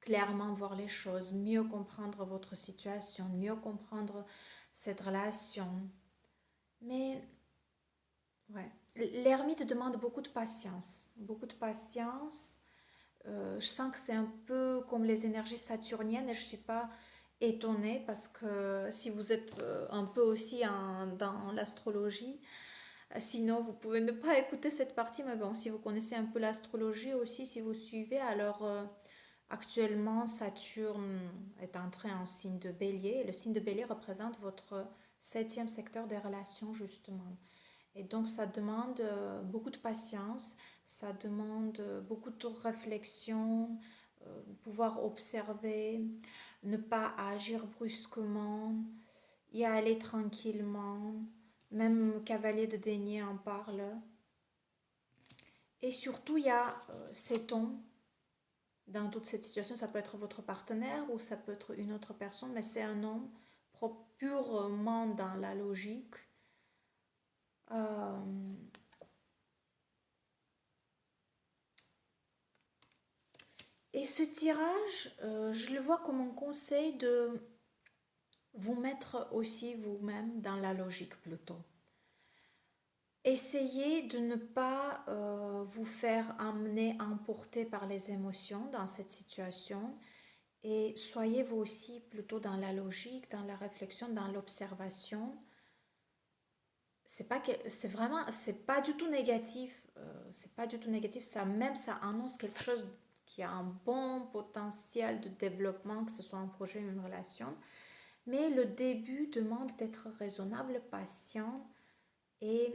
clairement voir les choses, mieux comprendre votre situation, mieux comprendre cette relation. Mais ouais, l'ermite demande beaucoup de patience, beaucoup de patience. Je sens que c'est un peu comme les énergies saturniennes et je ne suis pas étonnée parce que si vous êtes un peu aussi dans l'astrologie, sinon vous pouvez ne pas écouter cette partie, mais bon, si vous connaissez un peu l'astrologie aussi, si vous suivez, alors actuellement Saturne est entré en signe de Bélier et le signe de Bélier représente votre 7e secteur des relations justement. Et donc ça demande beaucoup de patience, ça demande beaucoup de réflexion, pouvoir observer, ne pas agir brusquement, y aller tranquillement. Même Cavalier de Denier en parle. Et surtout, il y a cet homme. Dans toute cette situation, ça peut être votre partenaire ou ça peut être une autre personne, mais c'est un homme purement dans la logique. Et ce tirage, je le vois comme un conseil de vous mettre aussi vous-même dans la logique plutôt. Essayez de ne pas vous faire emporter par les émotions dans cette situation et soyez vous aussi plutôt dans la logique, dans la réflexion, dans l'observation. C'est pas du tout négatif, c'est pas du tout négatif, ça annonce quelque chose qui a un bon potentiel de développement, que ce soit un projet ou une relation. Mais le début demande d'être raisonnable, patient et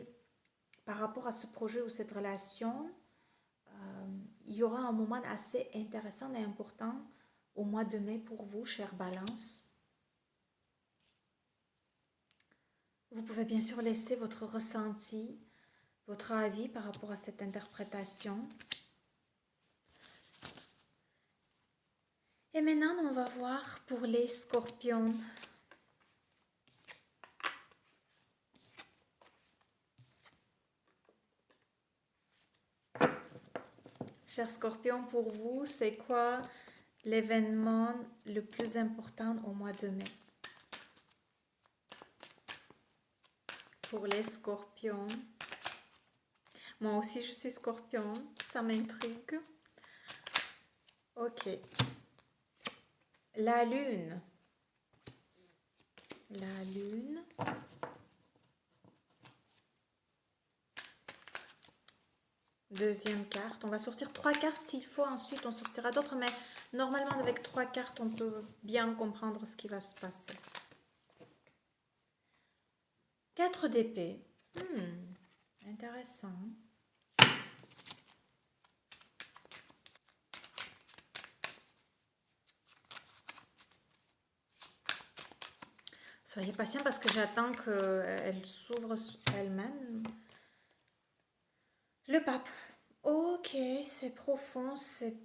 par rapport à ce projet ou cette relation, il y aura un moment assez intéressant et important au mois de mai pour vous, chère Balance. Vous pouvez bien sûr laisser votre ressenti, votre avis par rapport à cette interprétation. Et maintenant, on va voir pour les scorpions. Chers scorpions, pour vous, c'est quoi l'événement le plus important au mois de mai? Pour les scorpions. Moi aussi, je suis scorpion. Ça m'intrigue. Ok. La lune. La lune. Deuxième carte. On va sortir 3 cartes s'il faut. Ensuite, on sortira d'autres. Mais normalement, avec 3 cartes, on peut bien comprendre ce qui va se passer. 4 d'épée. Intéressant. Soyez patient parce que j'attends qu'elle s'ouvre elle-même. Le pape. Ok, c'est profond, c'est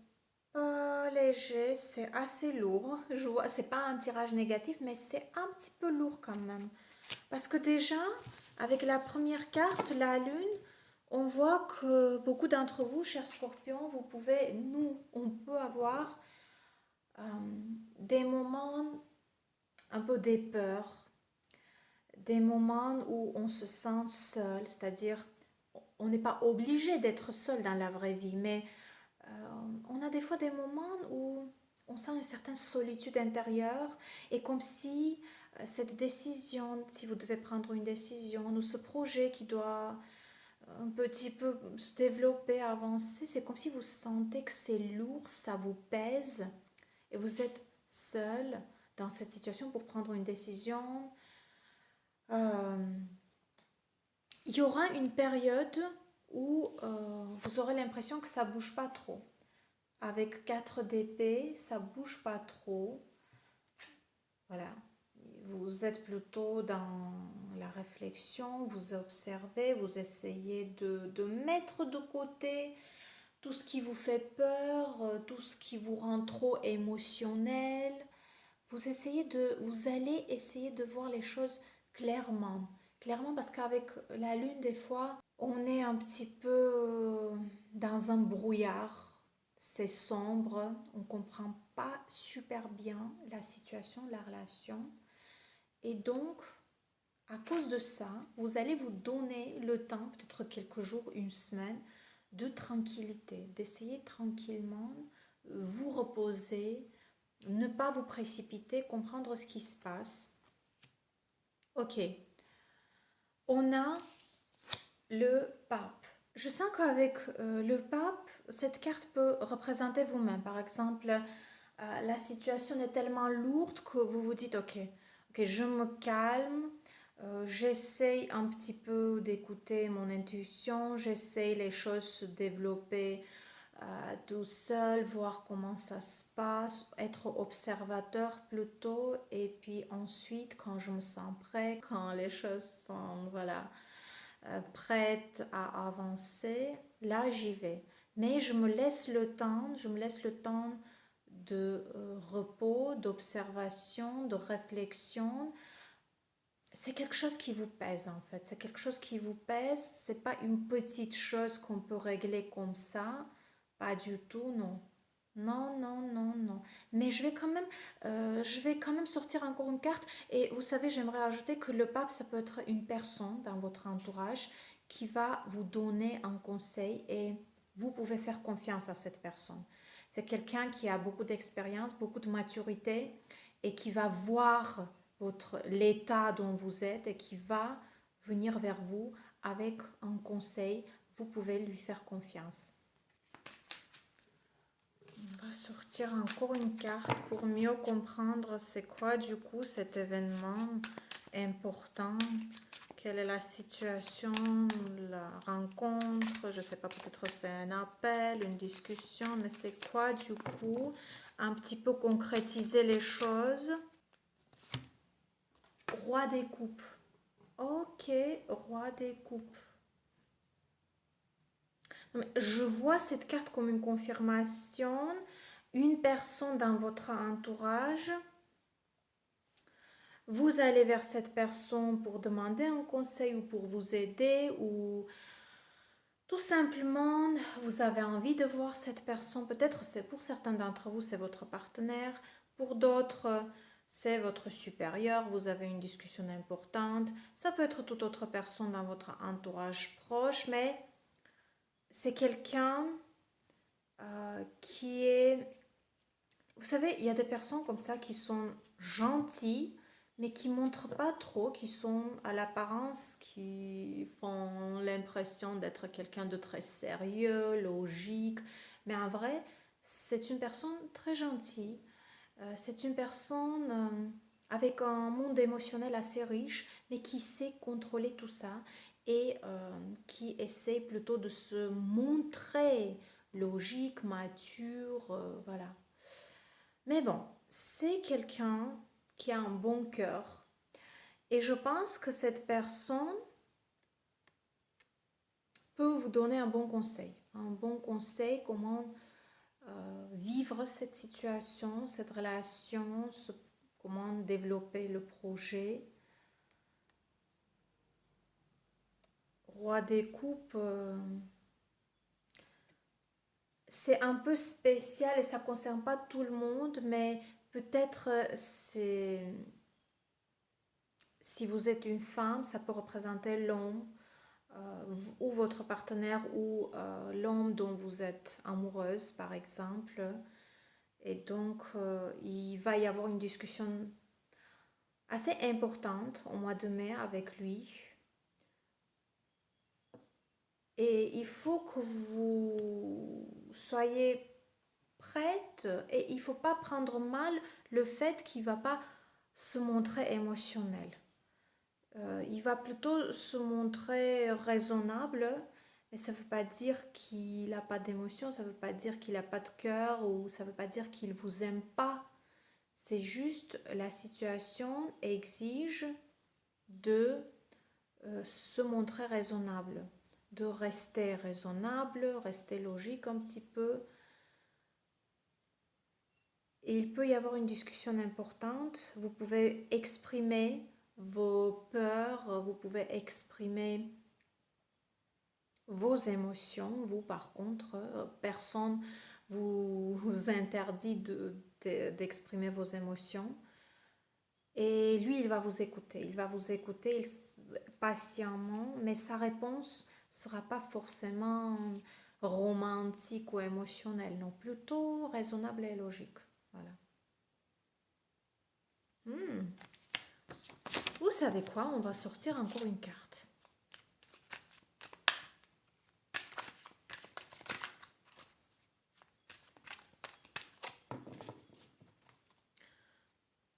pas léger, c'est assez lourd. Je vois, c'est pas un tirage négatif, mais c'est un petit peu lourd quand même. Parce que déjà, avec la première carte, la lune, on voit que beaucoup d'entre vous, chers scorpions, on peut avoir des moments un peu des peurs, des moments où on se sent seul, c'est-à-dire on n'est pas obligé d'être seul dans la vraie vie, mais on a des fois des moments où on sent une certaine solitude intérieure et comme si cette décision, si vous devez prendre une décision, ou ce projet qui doit un petit peu se développer, avancer, c'est comme si vous sentez que c'est lourd, ça vous pèse et vous êtes seul dans cette situation pour prendre une décision. Il y aura une période où vous aurez l'impression que ça bouge pas trop. Avec 4 d'épée, ça bouge pas trop. Voilà. Vous êtes plutôt dans la réflexion, vous observez, vous essayez de mettre de côté tout ce qui vous fait peur, tout ce qui vous rend trop émotionnel. Vous allez essayer de voir les choses clairement. Clairement parce qu'avec la lune, des fois, on est un petit peu dans un brouillard. C'est sombre, on ne comprend pas super bien la situation, la relation. Et donc, à cause de ça, vous allez vous donner le temps, peut-être quelques jours, une semaine, de tranquillité, d'essayer tranquillement, vous reposer, ne pas vous précipiter, comprendre ce qui se passe. Ok, on a le pape. Je sens qu'avec le pape, cette carte peut représenter vous-même. Par exemple, la situation est tellement lourde que vous vous dites, ok, je me calme, j'essaye un petit peu d'écouter mon intuition, j'essaye les choses se développer tout seul, voir comment ça se passe, être observateur plutôt, et puis ensuite, quand je me sens prêt, quand les choses sont, voilà, prête à avancer, là j'y vais. Mais je me laisse le temps de repos, d'observation, de réflexion. C'est quelque chose qui vous pèse en fait, c'est quelque chose qui vous pèse, c'est pas une petite chose qu'on peut régler comme ça, pas du tout, non. Non, non, non, non. Mais je vais quand même sortir encore une carte. Et vous savez, j'aimerais ajouter que le pape, ça peut être une personne dans votre entourage qui va vous donner un conseil et vous pouvez faire confiance à cette personne. C'est quelqu'un qui a beaucoup d'expérience, beaucoup de maturité et qui va voir l'état dont vous êtes et qui va venir vers vous avec un conseil. Vous pouvez lui faire confiance. On va sortir encore une carte pour mieux comprendre c'est quoi du coup cet événement important. Quelle est la situation, la rencontre, je ne sais pas, peut-être c'est un appel, une discussion, mais c'est quoi du coup? Un petit peu concrétiser les choses. Roi des coupes. Ok, roi des coupes. Je vois cette carte comme une confirmation. Une personne dans votre entourage. Vous allez vers cette personne pour demander un conseil ou pour vous aider ou tout simplement vous avez envie de voir cette personne. Peut-être c'est pour certains d'entre vous c'est votre partenaire, pour d'autres c'est votre supérieur, vous avez une discussion importante. Ça peut être toute autre personne dans votre entourage proche, mais c'est quelqu'un qui est... Vous savez, il y a des personnes comme ça qui sont gentilles, mais qui montrent pas trop, qui sont à l'apparence, qui font l'impression d'être quelqu'un de très sérieux, logique. Mais en vrai, c'est une personne très gentille. C'est une personne avec un monde émotionnel assez riche, mais qui sait contrôler tout ça et qui essaie plutôt de se montrer logique, mature, voilà. Mais bon, c'est quelqu'un qui a un bon cœur. Et je pense que cette personne peut vous donner un bon conseil. Un bon conseil, comment vivre cette situation, cette relation, comment développer le projet. Roi des coupes, c'est un peu spécial et ça ne concerne pas tout le monde, mais peut-être c'est si vous êtes une femme, ça peut représenter l'homme ou votre partenaire ou l'homme dont vous êtes amoureuse, par exemple. Et donc, il va y avoir une discussion assez importante au mois de mai avec lui. Et il faut que vous soyez prête et il ne faut pas prendre mal le fait qu'il ne va pas se montrer émotionnel. Il va plutôt se montrer raisonnable, mais ça ne veut pas dire qu'il n'a pas d'émotion, ça ne veut pas dire qu'il n'a pas de cœur ou ça ne veut pas dire qu'il ne vous aime pas. C'est juste la situation exige de se montrer raisonnable, de rester raisonnable, rester logique un petit peu. Et il peut y avoir une discussion importante. Vous pouvez exprimer vos peurs, vous pouvez exprimer vos émotions. Vous, par contre, personne vous interdit d'exprimer vos émotions. Et lui, il va vous écouter. Il va vous écouter patiemment, mais sa réponse ne sera pas forcément romantique ou émotionnelle, non, plutôt raisonnable et logique. Voilà. Hmm. Vous savez quoi? On va sortir encore une carte.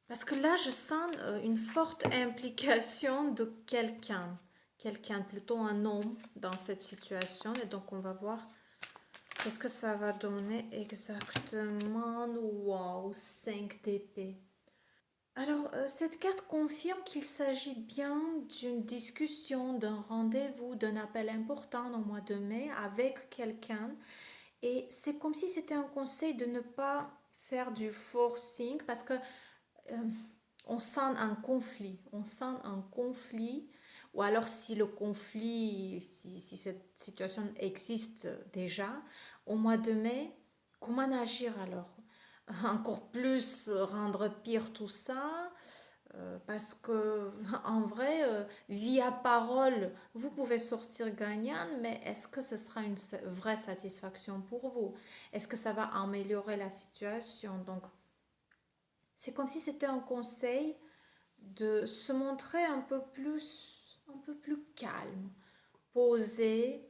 Parce que là, je sens une forte implication de quelqu'un. Quelqu'un, plutôt un homme dans cette situation. Et donc, on va voir qu'est-ce que ça va donner exactement. Wow, 5 d'épée. Alors, cette carte confirme qu'il s'agit bien d'une discussion, d'un rendez-vous, d'un appel important au mois de mai avec quelqu'un. Et c'est comme si c'était un conseil de ne pas faire du forcing parce que euh, on sent un conflit. On sent un conflit. Ou alors si le conflit, si cette situation existe déjà, au mois de mai, comment agir alors? Encore plus rendre pire tout ça, parce que en vrai, via parole, vous pouvez sortir gagnant, mais est-ce que ce sera une vraie satisfaction pour vous? Est-ce que ça va améliorer la situation? Donc, c'est comme si c'était un conseil de se montrer un peu plus calme, posé.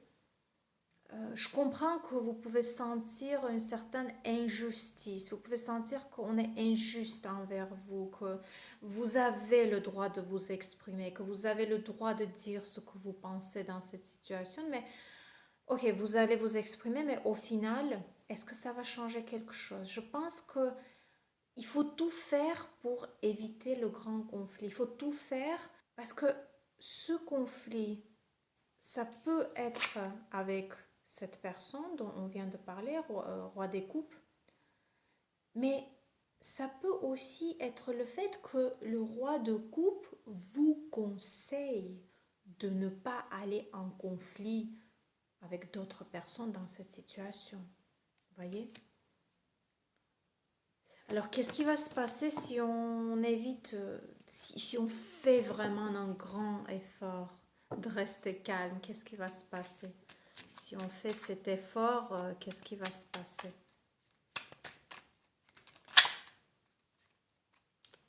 Je comprends que vous pouvez sentir une certaine injustice, vous pouvez sentir qu'on est injuste envers vous, que vous avez le droit de vous exprimer, que vous avez le droit de dire ce que vous pensez dans cette situation, mais ok, vous allez vous exprimer, mais au final, est-ce que ça va changer quelque chose? Je pense que il faut tout faire pour éviter le grand conflit, il faut tout faire parce que ce conflit, ça peut être avec cette personne dont on vient de parler, roi des coupes, mais ça peut aussi être le fait que le roi de coupe vous conseille de ne pas aller en conflit avec d'autres personnes dans cette situation. Vous voyez? Alors, qu'est-ce qui va se passer si on évite, si on fait vraiment un grand effort de rester calme? Qu'est-ce qui va se passer? Si on fait cet effort, qu'est-ce qui va se passer?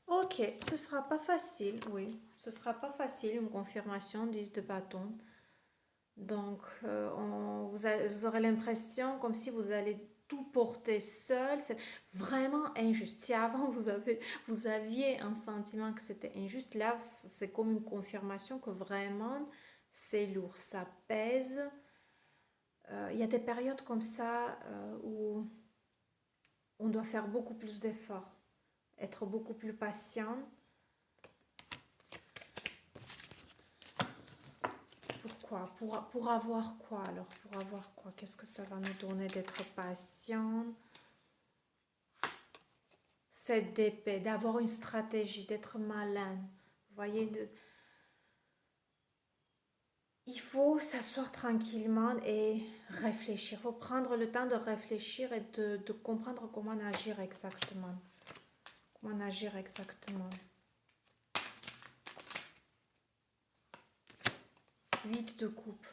Ok, ce sera pas facile, oui. Ce sera pas facile, une confirmation 10 de bâton. Donc, vous aurez l'impression comme si vous allez tout porter seul. C'est vraiment injuste. Si avant vous aviez un sentiment que c'était injuste, là, c'est comme une confirmation que vraiment c'est lourd, ça pèse. Il y a des périodes comme ça où on doit faire beaucoup plus d'efforts, être beaucoup plus patient. Pourquoi? Pour avoir quoi alors? Pour avoir quoi? Qu'est-ce que ça va nous donner d'être patient? Cette d'épée, d'avoir une stratégie, d'être malin. Vous voyez, il faut s'asseoir tranquillement et réfléchir. Il faut prendre le temps de réfléchir et de comprendre comment agir exactement. Comment agir exactement. 8 de coupe.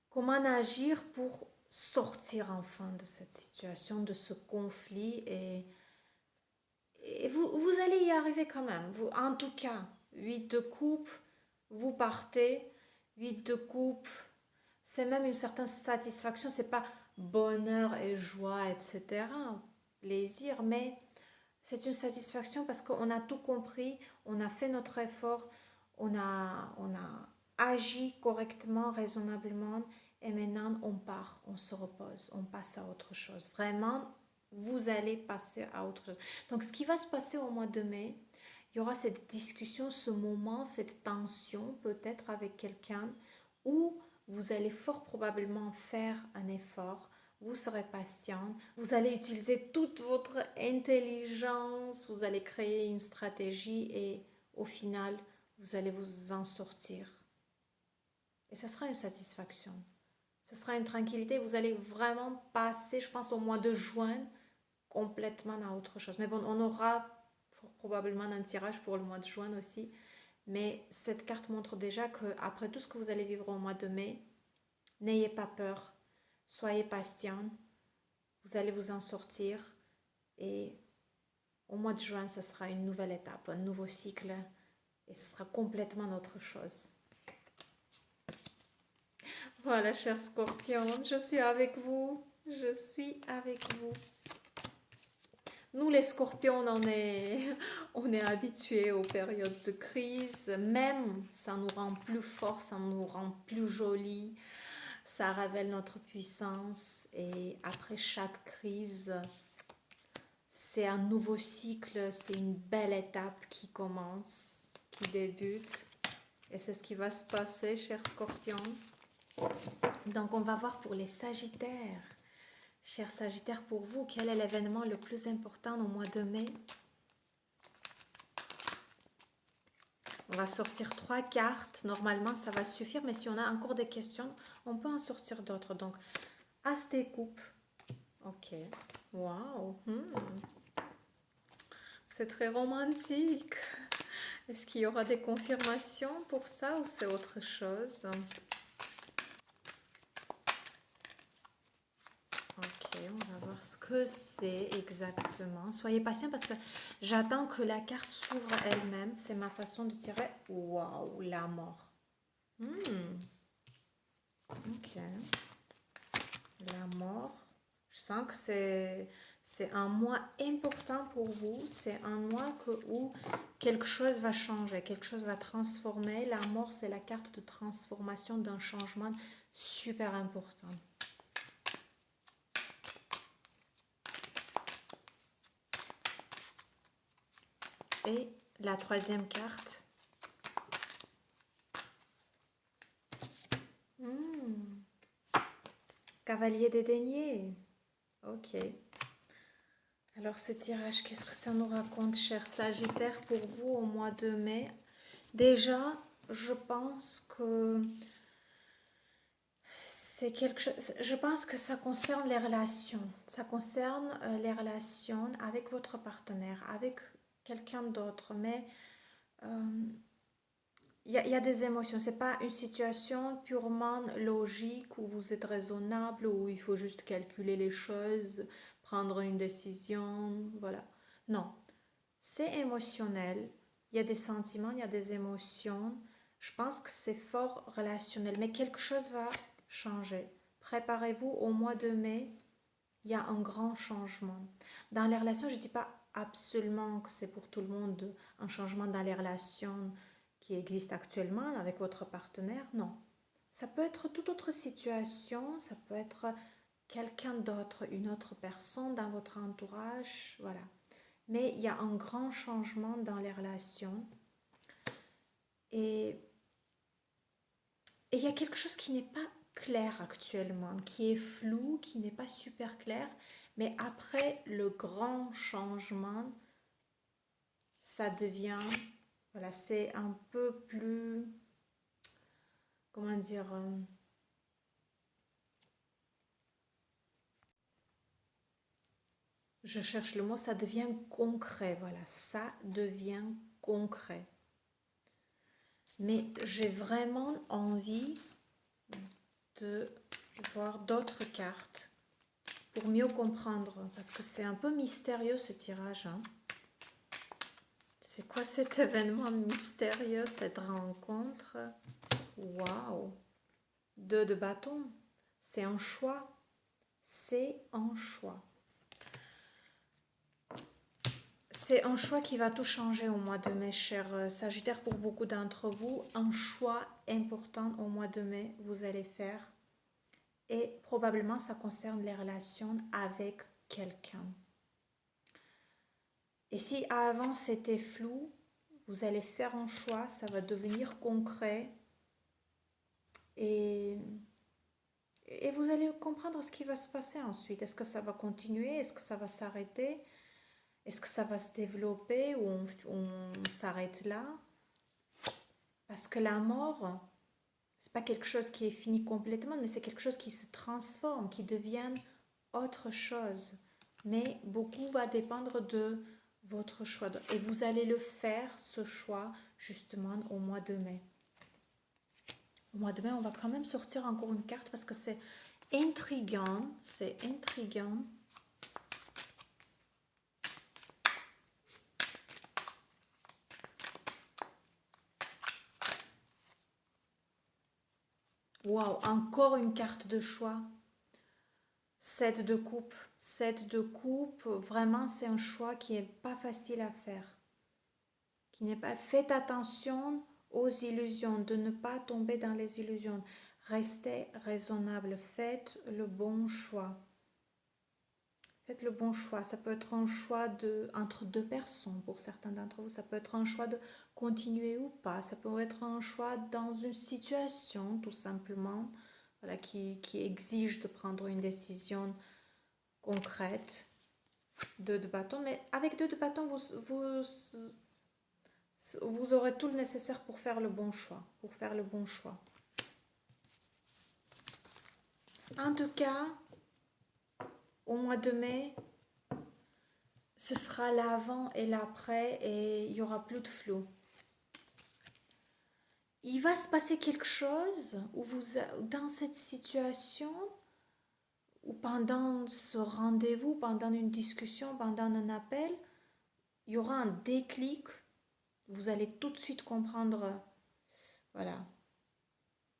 Comment agir pour sortir enfin de cette situation, de ce conflit et vous allez y arriver quand même. En tout cas, 8 de coupe, vous partez. 8 de coupe, c'est même une certaine satisfaction. C'est pas bonheur et joie, etc. Plaisir, mais c'est une satisfaction parce qu'on a tout compris, on a fait notre effort, on a agi correctement, raisonnablement, et maintenant on part, on se repose, on passe à autre chose. Vraiment, vous allez passer à autre chose. Donc, ce qui va se passer au mois de mai, il y aura cette discussion, ce moment, cette tension peut-être avec quelqu'un où vous allez fort probablement faire un effort, vous serez patient, vous allez utiliser toute votre intelligence, vous allez créer une stratégie et au final, vous allez vous en sortir. Et ça sera une satisfaction. Ce sera une tranquillité. Vous allez vraiment passer, je pense, au mois de juin complètement à autre chose. Mais bon, on aura fort probablement un tirage pour le mois de juin aussi. Mais cette carte montre déjà qu'après tout ce que vous allez vivre au mois de mai, n'ayez pas peur, soyez patient, vous allez vous en sortir et au mois de juin, ce sera une nouvelle étape, un nouveau cycle et ce sera complètement autre chose. Voilà, chers scorpions, je suis avec vous, je suis avec vous. Nous, les scorpions, on est habitués aux périodes de crise. Même, ça nous rend plus forts, ça nous rend plus jolis. Ça révèle notre puissance. Et après chaque crise, c'est un nouveau cycle, c'est une belle étape qui commence, qui débute. Et c'est ce qui va se passer, chers scorpions. Donc, on va voir pour les sagittaires. Chers Sagittaires, pour vous, quel est l'événement le plus important au mois de mai? On va sortir 3 cartes. Normalement, ça va suffire, mais si on a encore des questions, on peut en sortir d'autres. Donc, As de coupe. Ok. Waouh. C'est très romantique. Est-ce qu'il y aura des confirmations pour ça ou c'est autre chose? Ok, on va voir ce que c'est exactement. Soyez patient parce que j'attends que la carte s'ouvre elle-même. C'est ma façon de tirer. Waouh, la mort. Ok. La mort. Je sens que c'est un mois important pour vous. C'est un mois où quelque chose va changer, quelque chose va transformer. La mort, c'est la carte de transformation d'un changement super important. Et la troisième carte, Hmm. Cavalier des deniers. Ok. Alors ce tirage, qu'est-ce que ça nous raconte, cher Sagittaire, pour vous au mois de mai? Déjà, je pense que c'est quelque chose. Je pense que ça concerne les relations. Ça concerne les relations avec votre partenaire, avec quelqu'un d'autre. Mais il y a des émotions. C'est pas une situation purement logique où vous êtes raisonnable, où il faut juste calculer les choses, prendre une décision. Voilà. Non. C'est émotionnel. Il y a des sentiments, il y a des émotions. Je pense que c'est fort relationnel. Mais quelque chose va changer. Préparez-vous au mois de mai. Il y a un grand changement. Dans les relations, je ne dis pas absolument que c'est pour tout le monde un changement dans les relations qui existent actuellement avec votre partenaire. Non. Ça peut être toute autre situation. Ça peut être quelqu'un d'autre, une autre personne dans votre entourage. Voilà. Mais il y a un grand changement dans les relations. Et il y a quelque chose qui n'est pas clair actuellement, qui est flou, qui n'est pas super clair. Mais après le grand changement, ça devient, voilà, c'est un peu plus, comment dire, je cherche le mot, ça devient concret, voilà, ça devient concret. Mais j'ai vraiment envie de voir d'autres cartes pour mieux comprendre, parce que c'est un peu mystérieux ce tirage. Hein. C'est quoi cet événement mystérieux, cette rencontre? Waouh! 2 de bâton, c'est un choix. C'est un choix. C'est un choix qui va tout changer au mois de mai, cher Sagittaire. Pour beaucoup d'entre vous, un choix important au mois de mai, vous allez faire. Et probablement, ça concerne les relations avec quelqu'un. Et si avant c'était flou, vous allez faire un choix, ça va devenir concret. Et vous allez comprendre ce qui va se passer ensuite. Est-ce que ça va continuer? Est-ce que ça va s'arrêter? Est-ce que ça va se développer ou on s'arrête là? Parce que la mort, c'est pas quelque chose qui est fini complètement, mais c'est quelque chose qui se transforme, qui devient autre chose. Mais beaucoup va dépendre de votre choix. Et vous allez le faire, ce choix, justement, au mois de mai. Au mois de mai, on va quand même sortir encore une carte parce que c'est intriguant. C'est intriguant. Waouh, encore une carte de choix. 7 de coupe. 7 de coupe, vraiment, c'est un choix qui n'est pas facile à faire. Qui n'est pas... Faites attention aux illusions, de ne pas tomber dans les illusions. Restez raisonnable, faites le bon choix. Faites le bon choix. Ça peut être un choix entre deux personnes pour certains d'entre vous. Ça peut être un choix de continuer ou pas. Ça peut être un choix dans une situation, tout simplement, voilà, qui exige de prendre une décision concrète. 2 de bâton. Mais avec 2 de bâton, vous aurez tout le nécessaire pour faire le bon choix. Pour faire le bon choix. En tout cas, au mois de mai, ce sera l'avant et l'après et il n'y aura plus de flou. Il va se passer quelque chose où dans cette situation, ou pendant ce rendez-vous, pendant une discussion, pendant un appel, il y aura un déclic. Vous allez tout de suite comprendre, voilà,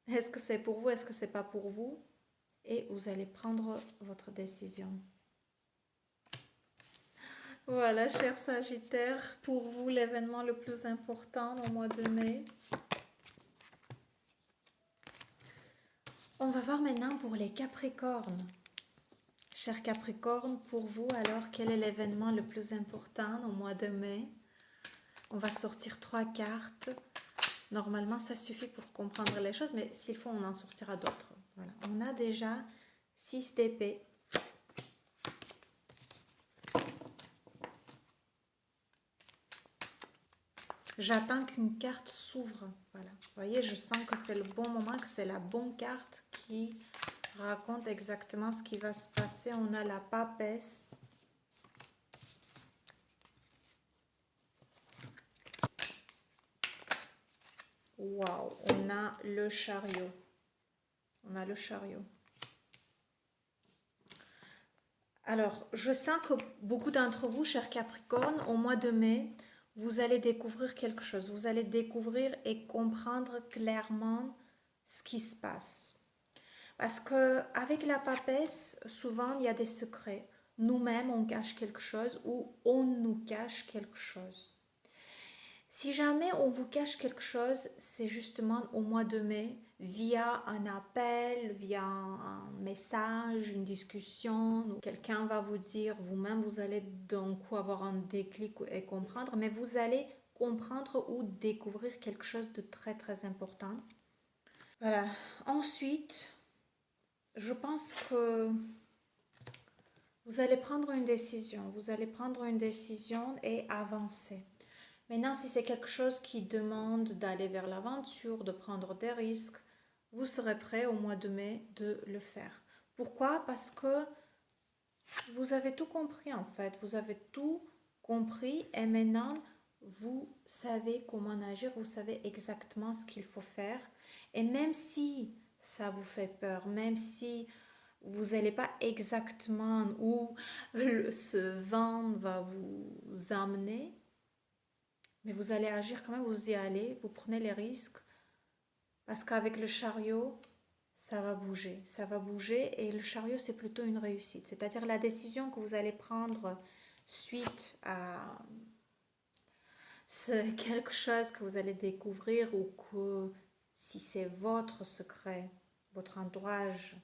est-ce que c'est pour vous, est-ce que c'est pas pour vous? Et vous allez prendre votre décision. Voilà, cher Sagittaire, pour vous, l'événement le plus important au mois de mai. On va voir maintenant pour les Capricornes. Cher Capricorne, pour vous, alors, quel est l'événement le plus important au mois de mai? On va sortir 3 cartes. Normalement, ça suffit pour comprendre les choses, mais s'il faut, on en sortira d'autres. Voilà. On a déjà 6 d'épée. J'attends qu'une carte s'ouvre. Voilà. Vous voyez, je sens que c'est le bon moment, que c'est la bonne carte qui raconte exactement ce qui va se passer. On a la papesse. Waouh, on a le chariot. On a le chariot. Alors, je sens que beaucoup d'entre vous, chers Capricornes, au mois de mai, vous allez découvrir quelque chose. Vous allez découvrir et comprendre clairement ce qui se passe. Parce que avec la papesse, souvent, il y a des secrets. Nous-mêmes, on cache quelque chose ou on nous cache quelque chose. Si jamais on vous cache quelque chose, c'est justement au mois de mai, via un appel, via un message, une discussion, quelqu'un va vous dire, vous-même vous allez d'un coup avoir un déclic et comprendre, mais vous allez comprendre ou découvrir quelque chose de très très important. Voilà. Ensuite, je pense que vous allez prendre une décision. Vous allez prendre une décision et avancer. Maintenant, si c'est quelque chose qui demande d'aller vers l'aventure, de prendre des risques, vous serez prêt au mois de mai de le faire. Pourquoi? Parce que vous avez tout compris en fait. Vous avez tout compris et maintenant, vous savez comment agir, vous savez exactement ce qu'il faut faire. Et même si ça vous fait peur, même si vous n'allez pas exactement où ce vent va vous amener, mais vous allez agir quand même, vous y allez, vous prenez les risques, parce qu'avec le chariot, ça va bouger, et le chariot, c'est plutôt une réussite. C'est-à-dire la décision que vous allez prendre suite à quelque chose que vous allez découvrir, ou que si c'est votre secret, votre entourage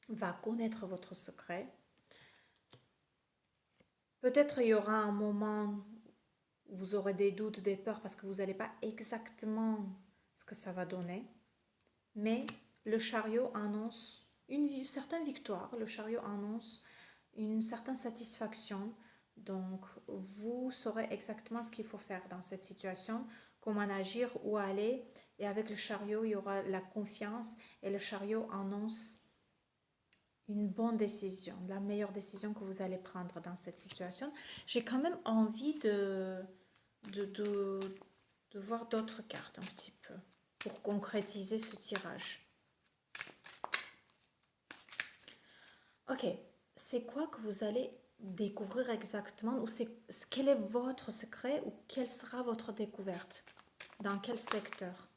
va connaître votre secret. Peut-être il y aura un moment où vous aurez des doutes, des peurs, parce que vous n'allez pas exactement ce que ça va donner. Mais le chariot annonce une certaine victoire, le chariot annonce une certaine satisfaction. Donc, vous saurez exactement ce qu'il faut faire dans cette situation, comment agir, où aller. Et avec le chariot, il y aura la confiance et le chariot annonce une bonne décision, la meilleure décision que vous allez prendre dans cette situation. J'ai quand même envie de voir d'autres cartes un petit peu pour concrétiser ce tirage. Ok, c'est quoi que vous allez découvrir exactement, ou quel est votre secret, ou quelle sera votre découverte? Dans quel secteur?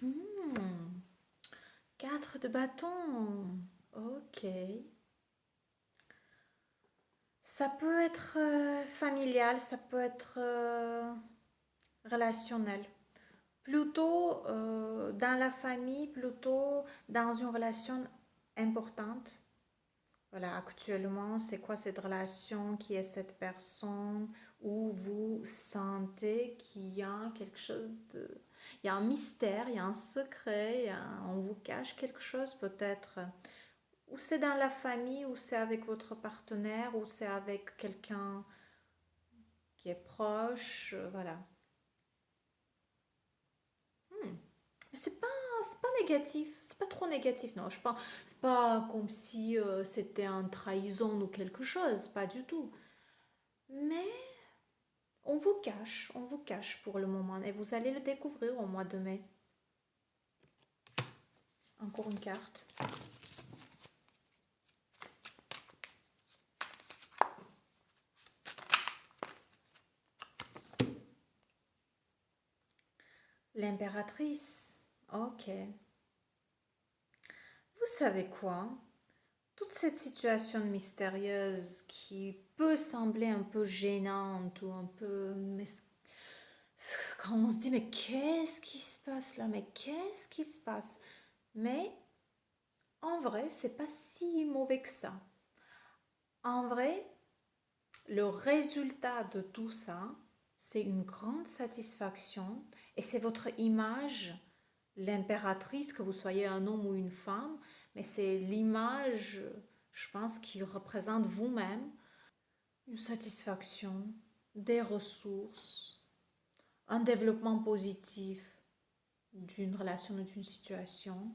Hmm, 4 de bâton. Ok. Ça peut être familial, ça peut être relationnel. Plutôt dans la famille, plutôt dans une relation importante. Voilà, actuellement, c'est quoi cette relation? Qui est cette personne? Où vous sentez qu'il y a quelque chose de... Il y a un mystère, il y a un secret, on vous cache quelque chose peut-être. Ou c'est dans la famille, ou c'est avec votre partenaire, ou c'est avec quelqu'un qui est proche, voilà. Hmm. C'est pas négatif, c'est pas trop négatif, non. Je pense, c'est pas comme si c'était un trahison ou quelque chose, pas du tout. Mais on vous cache pour le moment, et vous allez le découvrir au mois de mai. Encore une carte. L'impératrice. Ok. Vous savez quoi? Toute cette situation mystérieuse qui peut sembler un peu gênante ou un peu... Quand on se dit, mais qu'est-ce qui se passe là? Mais qu'est-ce qui se passe? Mais en vrai, c'est pas si mauvais que ça. En vrai, le résultat de tout ça, c'est une grande satisfaction et c'est votre image, l'impératrice, que vous soyez un homme ou une femme, mais c'est l'image, je pense, qui représente vous-même, une satisfaction, des ressources, un développement positif d'une relation ou d'une situation.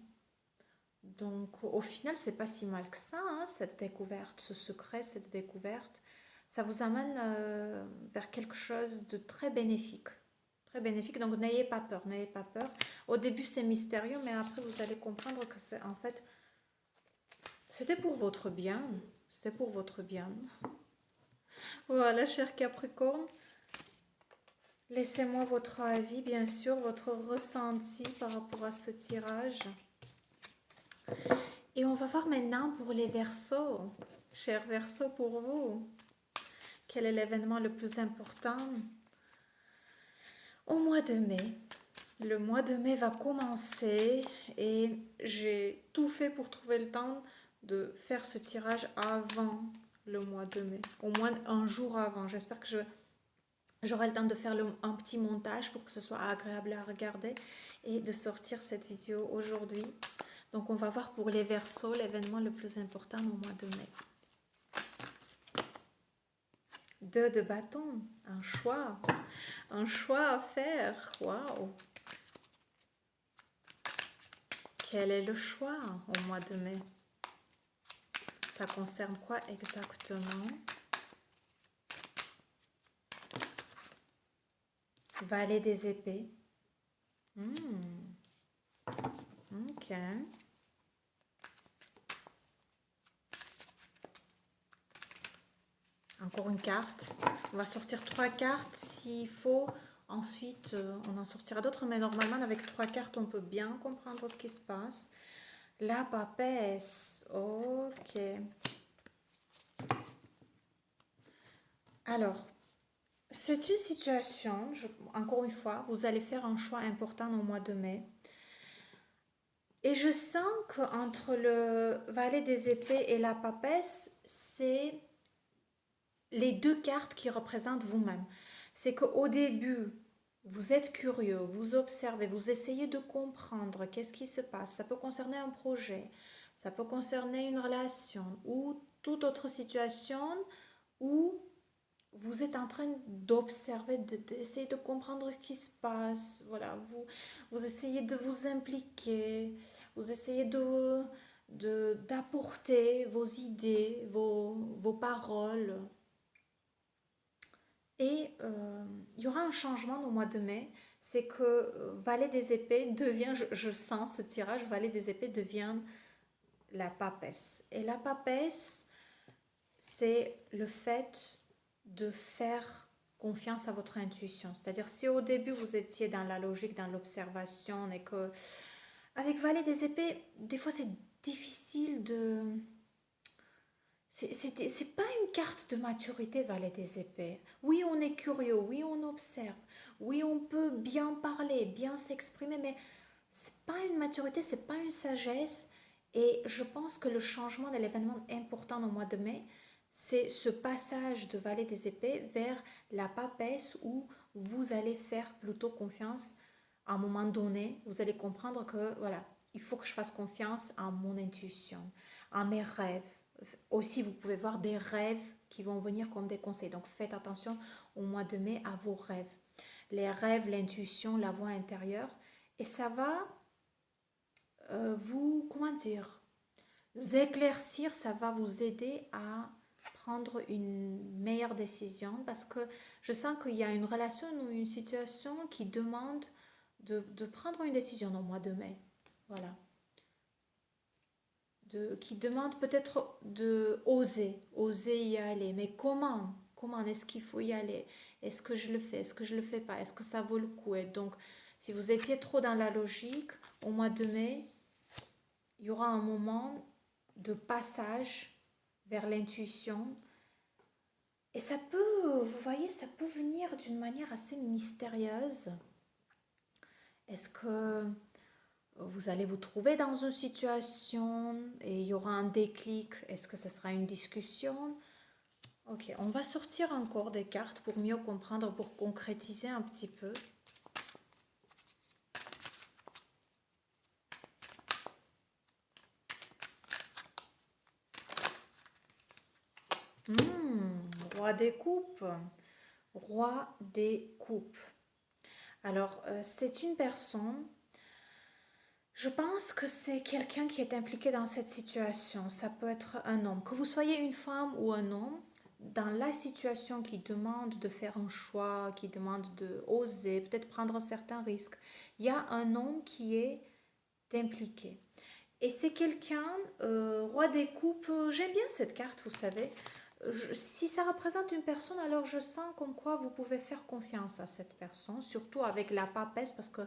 Donc au final, c'est pas si mal que ça, hein, cette découverte, ce secret, cette découverte. Ça vous amène vers quelque chose de très bénéfique. Très bénéfique, donc n'ayez pas peur, n'ayez pas peur. Au début, c'est mystérieux, mais après, vous allez comprendre que c'est en fait, c'était pour votre bien. C'était pour votre bien. Voilà, cher Capricorne. Laissez-moi votre avis, bien sûr, votre ressenti par rapport à ce tirage. Et on va voir maintenant pour les Verseaux. Cher Verseau, pour vous, quel est l'événement le plus important au mois de mai? Le mois de mai va commencer et j'ai tout fait pour trouver le temps de faire ce tirage avant le mois de mai, au moins un jour avant. J'espère que j'aurai le temps de faire un petit montage pour que ce soit agréable à regarder et de sortir cette vidéo aujourd'hui. Donc on va voir pour les Verseaux l'événement le plus important au mois de mai. 2 de bâton, un choix à faire. Waouh! Quel est le choix au mois de mai? Ça concerne quoi exactement? Valet des épées. Ok. Encore une carte. On va sortir 3 cartes s'il faut. Ensuite, on en sortira d'autres. Mais normalement, avec 3 cartes, on peut bien comprendre ce qui se passe. La papesse. Ok. Alors, c'est une situation, encore une fois, vous allez faire un choix important au mois de mai. Et je sens qu'entre le valet des épées et la papesse, c'est les 2 cartes qui représentent vous-même. C'est qu'au début, vous êtes curieux, vous observez, vous essayez de comprendre qu'est-ce qui se passe. Ça peut concerner un projet, ça peut concerner une relation ou toute autre situation où vous êtes en train d'observer, d'essayer de comprendre ce qui se passe. Voilà, vous essayez de vous impliquer, vous essayez d'apporter vos idées, vos paroles. Et il y aura un changement au mois de mai, c'est que Valet des épées devient, je sens ce tirage, Valet des épées devient la papesse. Et la papesse, c'est le fait de faire confiance à votre intuition. C'est-à-dire si au début vous étiez dans la logique, dans l'observation et que avec Valet des épées, des fois c'est difficile de... C'est pas une carte de maturité, Valet des épées. Oui, on est curieux, oui, on observe, oui, on peut bien parler, bien s'exprimer, mais c'est pas une maturité, c'est pas une sagesse. Et je pense que le changement de l'événement important au mois de mai, c'est ce passage de Valet des épées vers la papesse où vous allez faire plutôt confiance à un moment donné. Vous allez comprendre que voilà, il faut que je fasse confiance à mon intuition, à mes rêves. Aussi, vous pouvez voir des rêves qui vont venir comme des conseils. Donc, faites attention au mois de mai à vos rêves. Les rêves, l'intuition, la voix intérieure. Et ça va vous, comment dire, éclaircir, ça va vous aider à prendre une meilleure décision parce que je sens qu'il y a une relation ou une situation qui demande de prendre une décision au mois de mai. Voilà. Qui demande peut-être de oser y aller. Mais comment? Comment est-ce qu'il faut y aller? Est-ce que je le fais? Est-ce que je le fais pas? Est-ce que ça vaut le coup? Et donc, si vous étiez trop dans la logique, au mois de mai, il y aura un moment de passage vers l'intuition. Et ça peut, vous voyez, ça peut venir d'une manière assez mystérieuse. Est-ce que Vous allez vous trouver dans une situation et il y aura un déclic. Est-ce que ce sera une discussion? Ok, on va sortir encore des cartes pour mieux comprendre, pour concrétiser un petit peu. Roi des coupes. Roi des coupes. Alors, c'est une personne, je pense que c'est quelqu'un qui est impliqué dans cette situation. Ça peut être un homme. Que vous soyez une femme ou un homme, dans la situation qui demande de faire un choix, qui demande de oser, peut-être prendre certains risques, il y a un homme qui est impliqué. Et c'est quelqu'un, roi des coupes, j'aime bien cette carte, vous savez. Si ça représente une personne, alors je sens comme quoi vous pouvez faire confiance à cette personne, surtout avec la papesse, parce que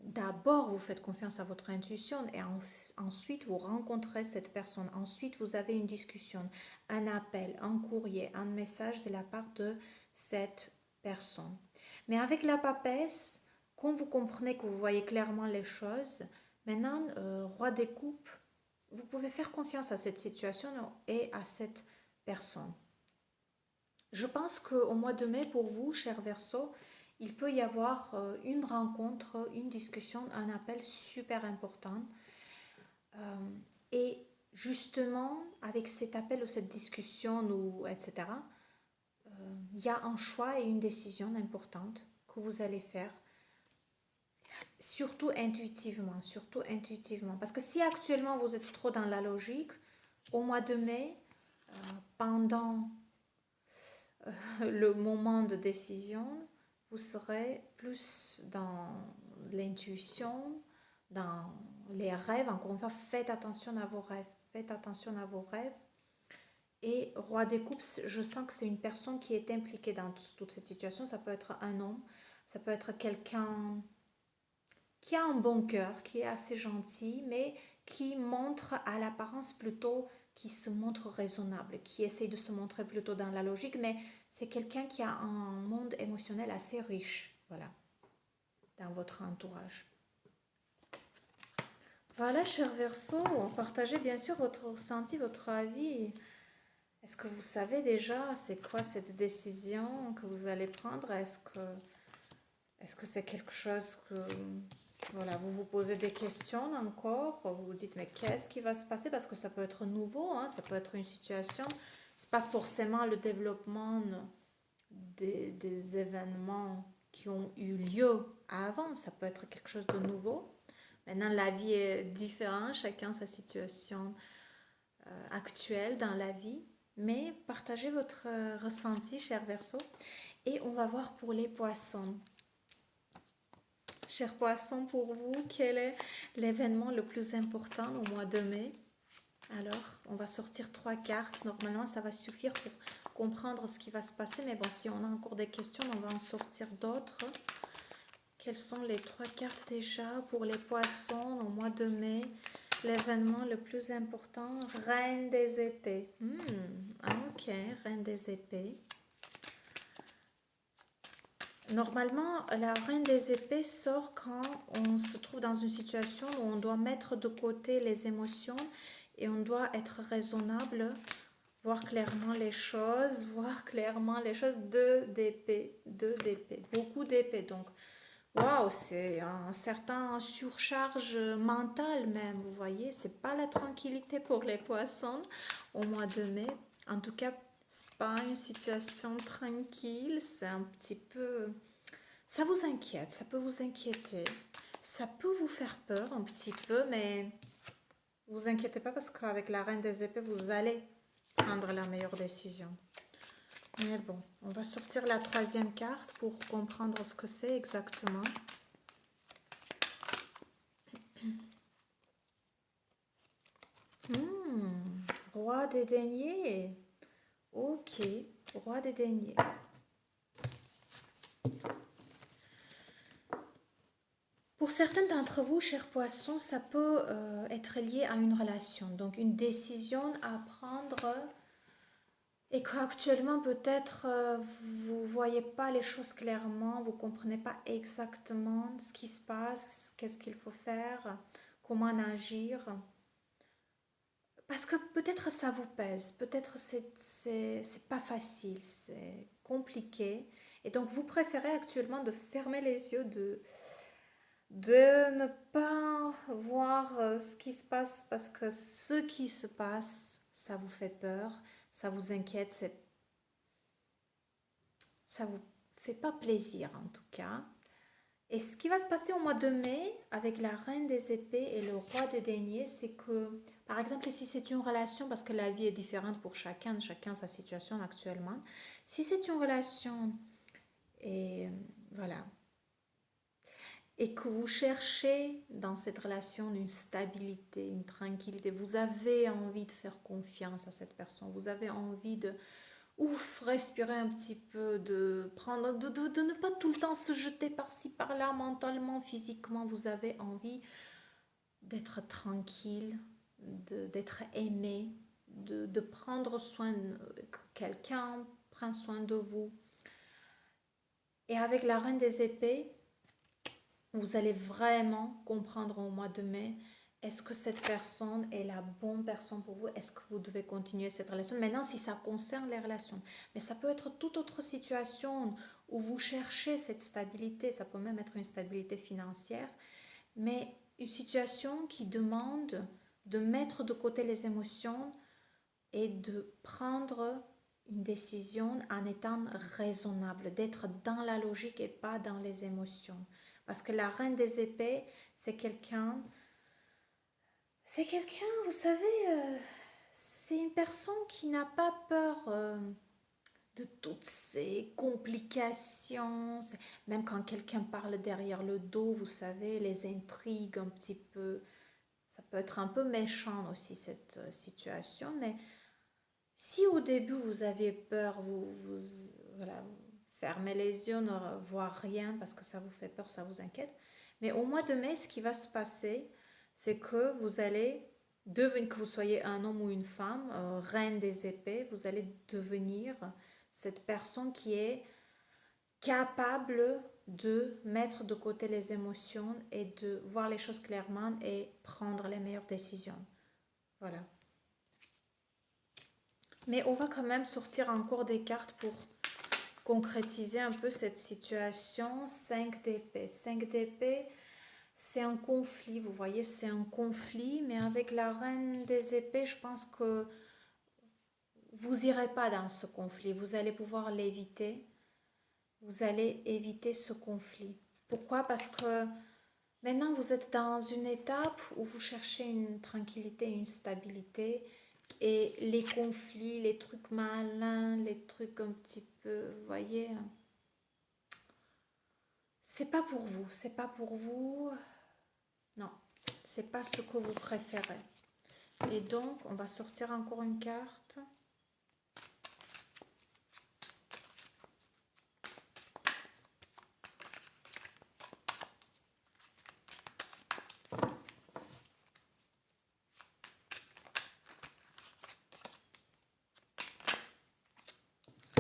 d'abord vous faites confiance à votre intuition et ensuite vous rencontrez cette personne. Ensuite vous avez une discussion, un appel, un courrier, un message de la part de cette personne. Mais avec la papesse, quand vous comprenez que vous voyez clairement les choses, maintenant, roi des coupes, vous pouvez faire confiance à cette situation et à cette personne. Je pense qu'au mois de mai, pour vous, cher Verseau, il peut y avoir une rencontre, une discussion, un appel super important. Et justement, avec cet appel ou cette discussion, ou etc., il y a un choix et une décision importante que vous allez faire. Surtout intuitivement, surtout intuitivement. Parce que si actuellement vous êtes trop dans la logique, au mois de mai, pendant le moment de décision, vous serez plus dans l'intuition, dans les rêves. Encore une fois, faites attention à vos rêves. Faites attention à vos rêves. Et roi des coupes, je sens que c'est une personne qui est impliquée dans toute cette situation. Ça peut être un homme, ça peut être quelqu'un qui a un bon cœur, qui est assez gentil, mais qui montre à l'apparence plutôt, qui se montre raisonnable, qui essaye de se montrer plutôt dans la logique, mais c'est quelqu'un qui a un monde émotionnel assez riche, voilà, dans votre entourage. Voilà, cher Verseau, partagez bien sûr votre ressenti, votre avis. Est-ce que vous savez déjà c'est quoi cette décision que vous allez prendre? Est-ce que c'est quelque chose que voilà, vous vous posez des questions encore, vous vous dites mais qu'est-ce qui va se passer parce que ça peut être nouveau, hein, ça peut être une situation, c'est pas forcément le développement des événements qui ont eu lieu avant, ça peut être quelque chose de nouveau. Maintenant la vie est différente, chacun sa situation actuelle dans la vie, mais partagez votre ressenti, cher Verseau, et on va voir pour les poissons. Cher poisson, pour vous, quel est l'événement le plus important au mois de mai? Alors, on va sortir 3 cartes. Normalement, ça va suffire pour comprendre ce qui va se passer. Mais bon, si on a encore des questions, on va en sortir d'autres. Quelles sont les 3 cartes déjà pour les poissons au mois de mai? L'événement le plus important, Reine des épées. Ok, Reine des épées. Normalement, la reine des épées sort quand on se trouve dans une situation où on doit mettre de côté les émotions et on doit être raisonnable, voir clairement les choses, Deux d'épée, beaucoup d'épées. Donc, waouh, c'est un certain surcharge mentale même, vous voyez. C'est pas la tranquillité pour les poissons au mois de mai. En tout cas, c'est pas une situation tranquille, c'est un petit peu... Ça vous inquiète, ça peut vous inquiéter, ça peut vous faire peur un petit peu, mais vous inquiétez pas parce qu'avec la reine des épées, vous allez prendre la meilleure décision. Mais bon, on va sortir la 3e carte pour comprendre ce que c'est exactement. Roi des deniers. Ok, roi des deniers. Pour certains d'entre vous, chers poissons, ça peut être lié à une relation, donc une décision à prendre et qu'actuellement peut-être vous ne voyez pas les choses clairement, vous ne comprenez pas exactement ce qui se passe, qu'est-ce qu'il faut faire. comment agir. Parce que peut-être ça vous pèse, peut-être c'est pas facile, c'est compliqué. Et donc vous préférez actuellement de fermer les yeux, de ne pas voir ce qui se passe parce que ce qui se passe, ça vous fait peur, ça vous inquiète, ça vous fait pas plaisir en tout cas. Et ce qui va se passer au mois de mai avec la reine des épées et le roi des deniers, c'est que, par exemple, si c'est une relation, parce que la vie est différente pour chacun, chacun sa situation actuellement, si c'est une relation et voilà, et que vous cherchez dans cette relation une stabilité, une tranquillité, vous avez envie de faire confiance à cette personne, vous avez envie de ouf, respirer un petit peu, de prendre, de ne pas tout le temps se jeter par-ci, par-là, mentalement, physiquement, vous avez envie d'être tranquille, d'être aimé, de prendre soin, que quelqu'un prend soin de vous. Et avec la reine des épées, vous allez vraiment comprendre au mois de mai, est-ce que cette personne est la bonne personne pour vous? Est-ce que vous devez continuer cette relation? Maintenant, si ça concerne les relations, mais ça peut être toute autre situation où vous cherchez cette stabilité, ça peut même être une stabilité financière, mais une situation qui demande de mettre de côté les émotions et de prendre une décision en étant raisonnable, d'être dans la logique et pas dans les émotions. Parce que la reine des épées, c'est quelqu'un, vous savez, c'est une personne qui n'a pas peur de toutes ces complications. Même quand quelqu'un parle derrière le dos, vous savez, les intrigues un petit peu. Ça peut être un peu méchant aussi cette situation, mais si au début vous aviez peur, voilà, vous fermez les yeux, ne voir rien parce que ça vous fait peur, ça vous inquiète. Mais au mois de mai, ce qui va se passer, c'est que vous allez devenir, que vous soyez un homme ou une femme, reine des épées, vous allez devenir cette personne qui est capable de mettre de côté les émotions et de voir les choses clairement et prendre les meilleures décisions. Voilà. Mais on va quand même sortir encore des cartes pour concrétiser un peu cette situation. 5 d'épée. 5 d'épée, c'est un conflit, vous voyez, c'est un conflit, mais avec la reine des épées, je pense que vous n'irez pas dans ce conflit. Vous allez pouvoir l'éviter. Vous allez éviter ce conflit. Pourquoi? Parce que maintenant, vous êtes dans une étape où vous cherchez une tranquillité, une stabilité. Et les conflits, les trucs malins, les trucs un petit peu, vous voyez, c'est pas pour vous, c'est pas pour vous. Non, c'est pas ce que vous préférez. Et donc, on va sortir encore une carte.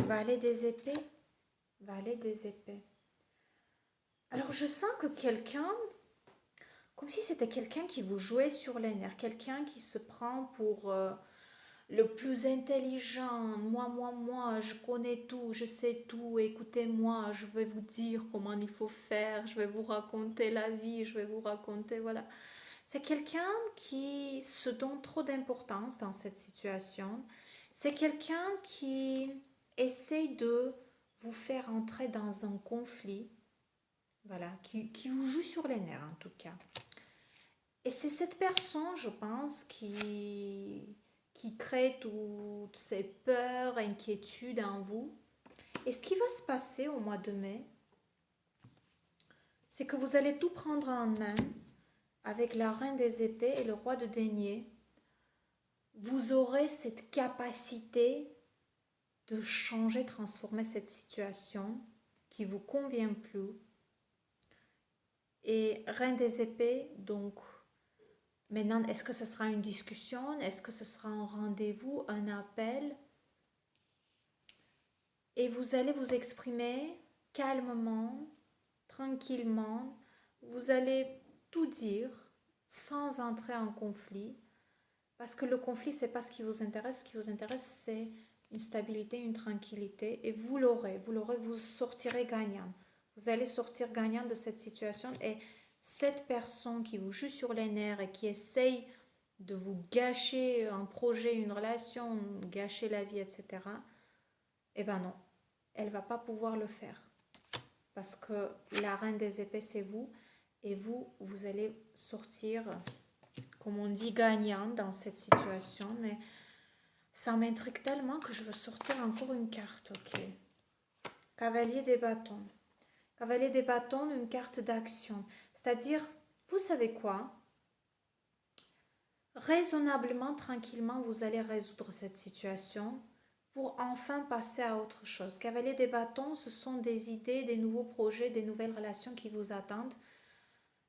Valet des épées. Valet des épées. Alors, je sens que quelqu'un, comme si c'était quelqu'un qui vous jouait sur les nerfs, quelqu'un qui se prend pour le plus intelligent. Moi, je connais tout, je sais tout, écoutez-moi, je vais vous dire comment il faut faire, je vais vous raconter la vie, je vais vous raconter, voilà. C'est quelqu'un qui se donne trop d'importance dans cette situation. C'est quelqu'un qui essaye de vous faire entrer dans un conflit, voilà, qui vous joue sur les nerfs en tout cas. Et c'est cette personne, je pense, qui crée toutes ces peurs, inquiétudes en vous. Et ce qui va se passer au mois de mai, c'est que vous allez tout prendre en main avec la reine des épées et le roi de denier. Vous aurez cette capacité de changer, transformer cette situation qui vous convient plus. Et reine des épées, donc maintenant, est-ce que ce sera une discussion? Est-ce que ce sera un rendez-vous, un appel? Et vous allez vous exprimer calmement, tranquillement. Vous allez tout dire sans entrer en conflit. Parce que le conflit, c'est pas ce qui vous intéresse. Ce qui vous intéresse, c'est une stabilité, une tranquillité. Et vous l'aurez, vous sortirez gagnant. Vous allez sortir gagnant de cette situation. Et cette personne qui vous joue sur les nerfs et qui essaye de vous gâcher un projet, une relation, gâcher la vie, etc., eh ben non, elle va pas pouvoir le faire. Parce que la reine des épées, c'est vous. Et vous allez sortir, comme on dit, gagnant dans cette situation. Mais ça m'intrigue tellement que je veux sortir encore une carte, ok. Cavalier des bâtons. Cavalier des bâtons, une carte d'action. C'est-à-dire, vous savez quoi? Raisonnablement, tranquillement, vous allez résoudre cette situation pour enfin passer à autre chose. Cavalier des bâtons, ce sont des idées, des nouveaux projets, des nouvelles relations qui vous attendent.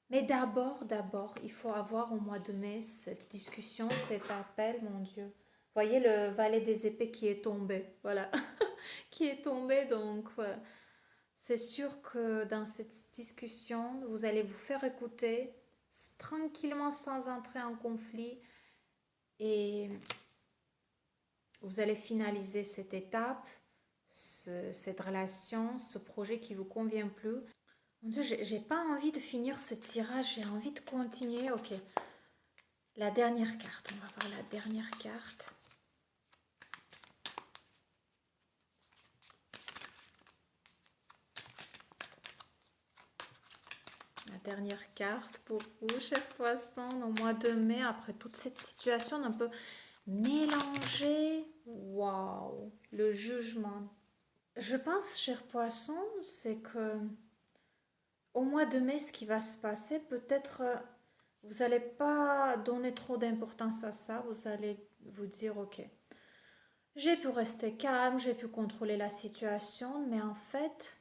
Mais d'abord, il faut avoir au mois de mai cette discussion, cet appel, mon Dieu. Voyez le valet des épées qui est tombé, voilà, qui est tombé. Donc, c'est sûr que dans cette discussion, vous allez vous faire écouter tranquillement sans entrer en conflit et vous allez finaliser cette étape, cette relation, ce projet qui vous convient plus. Mon Dieu, j'ai pas envie de finir ce tirage, j'ai envie de continuer. Ok, la dernière carte, on va voir la dernière carte. La dernière carte pour vous, chers poissons, au mois de mai, après toute cette situation un peu mélangée. Waouh, le jugement. Je pense, chers poissons, c'est que au mois de mai, ce qui va se passer, peut-être vous n'allez pas donner trop d'importance à ça. Vous allez vous dire, ok, j'ai pu rester calme, j'ai pu contrôler la situation, mais en fait,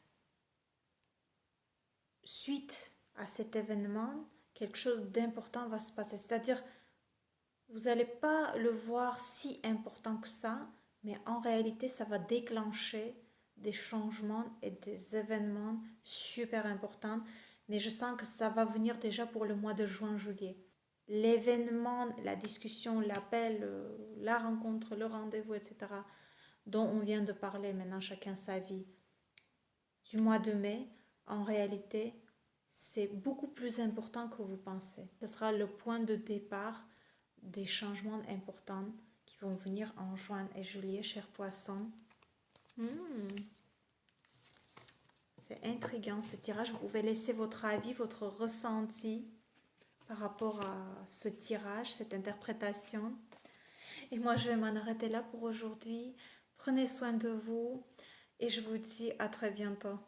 suite à cet événement, quelque chose d'important va se passer. C'est-à-dire, vous n'allez pas le voir si important que ça, mais en réalité, ça va déclencher des changements et des événements super importants. Mais je sens que ça va venir déjà pour le mois de juin-juillet. L'événement, la discussion, l'appel, la rencontre, le rendez-vous, etc., dont on vient de parler maintenant, chacun sa vie, du mois de mai, en réalité, c'est beaucoup plus important que vous pensez. Ce sera le point de départ des changements importants qui vont venir en juin et juillet, chers poissons. C'est intriguant ce tirage. Vous pouvez laisser votre avis, votre ressenti par rapport à ce tirage, cette interprétation. Et moi, je vais m'en arrêter là pour aujourd'hui. Prenez soin de vous et je vous dis à très bientôt.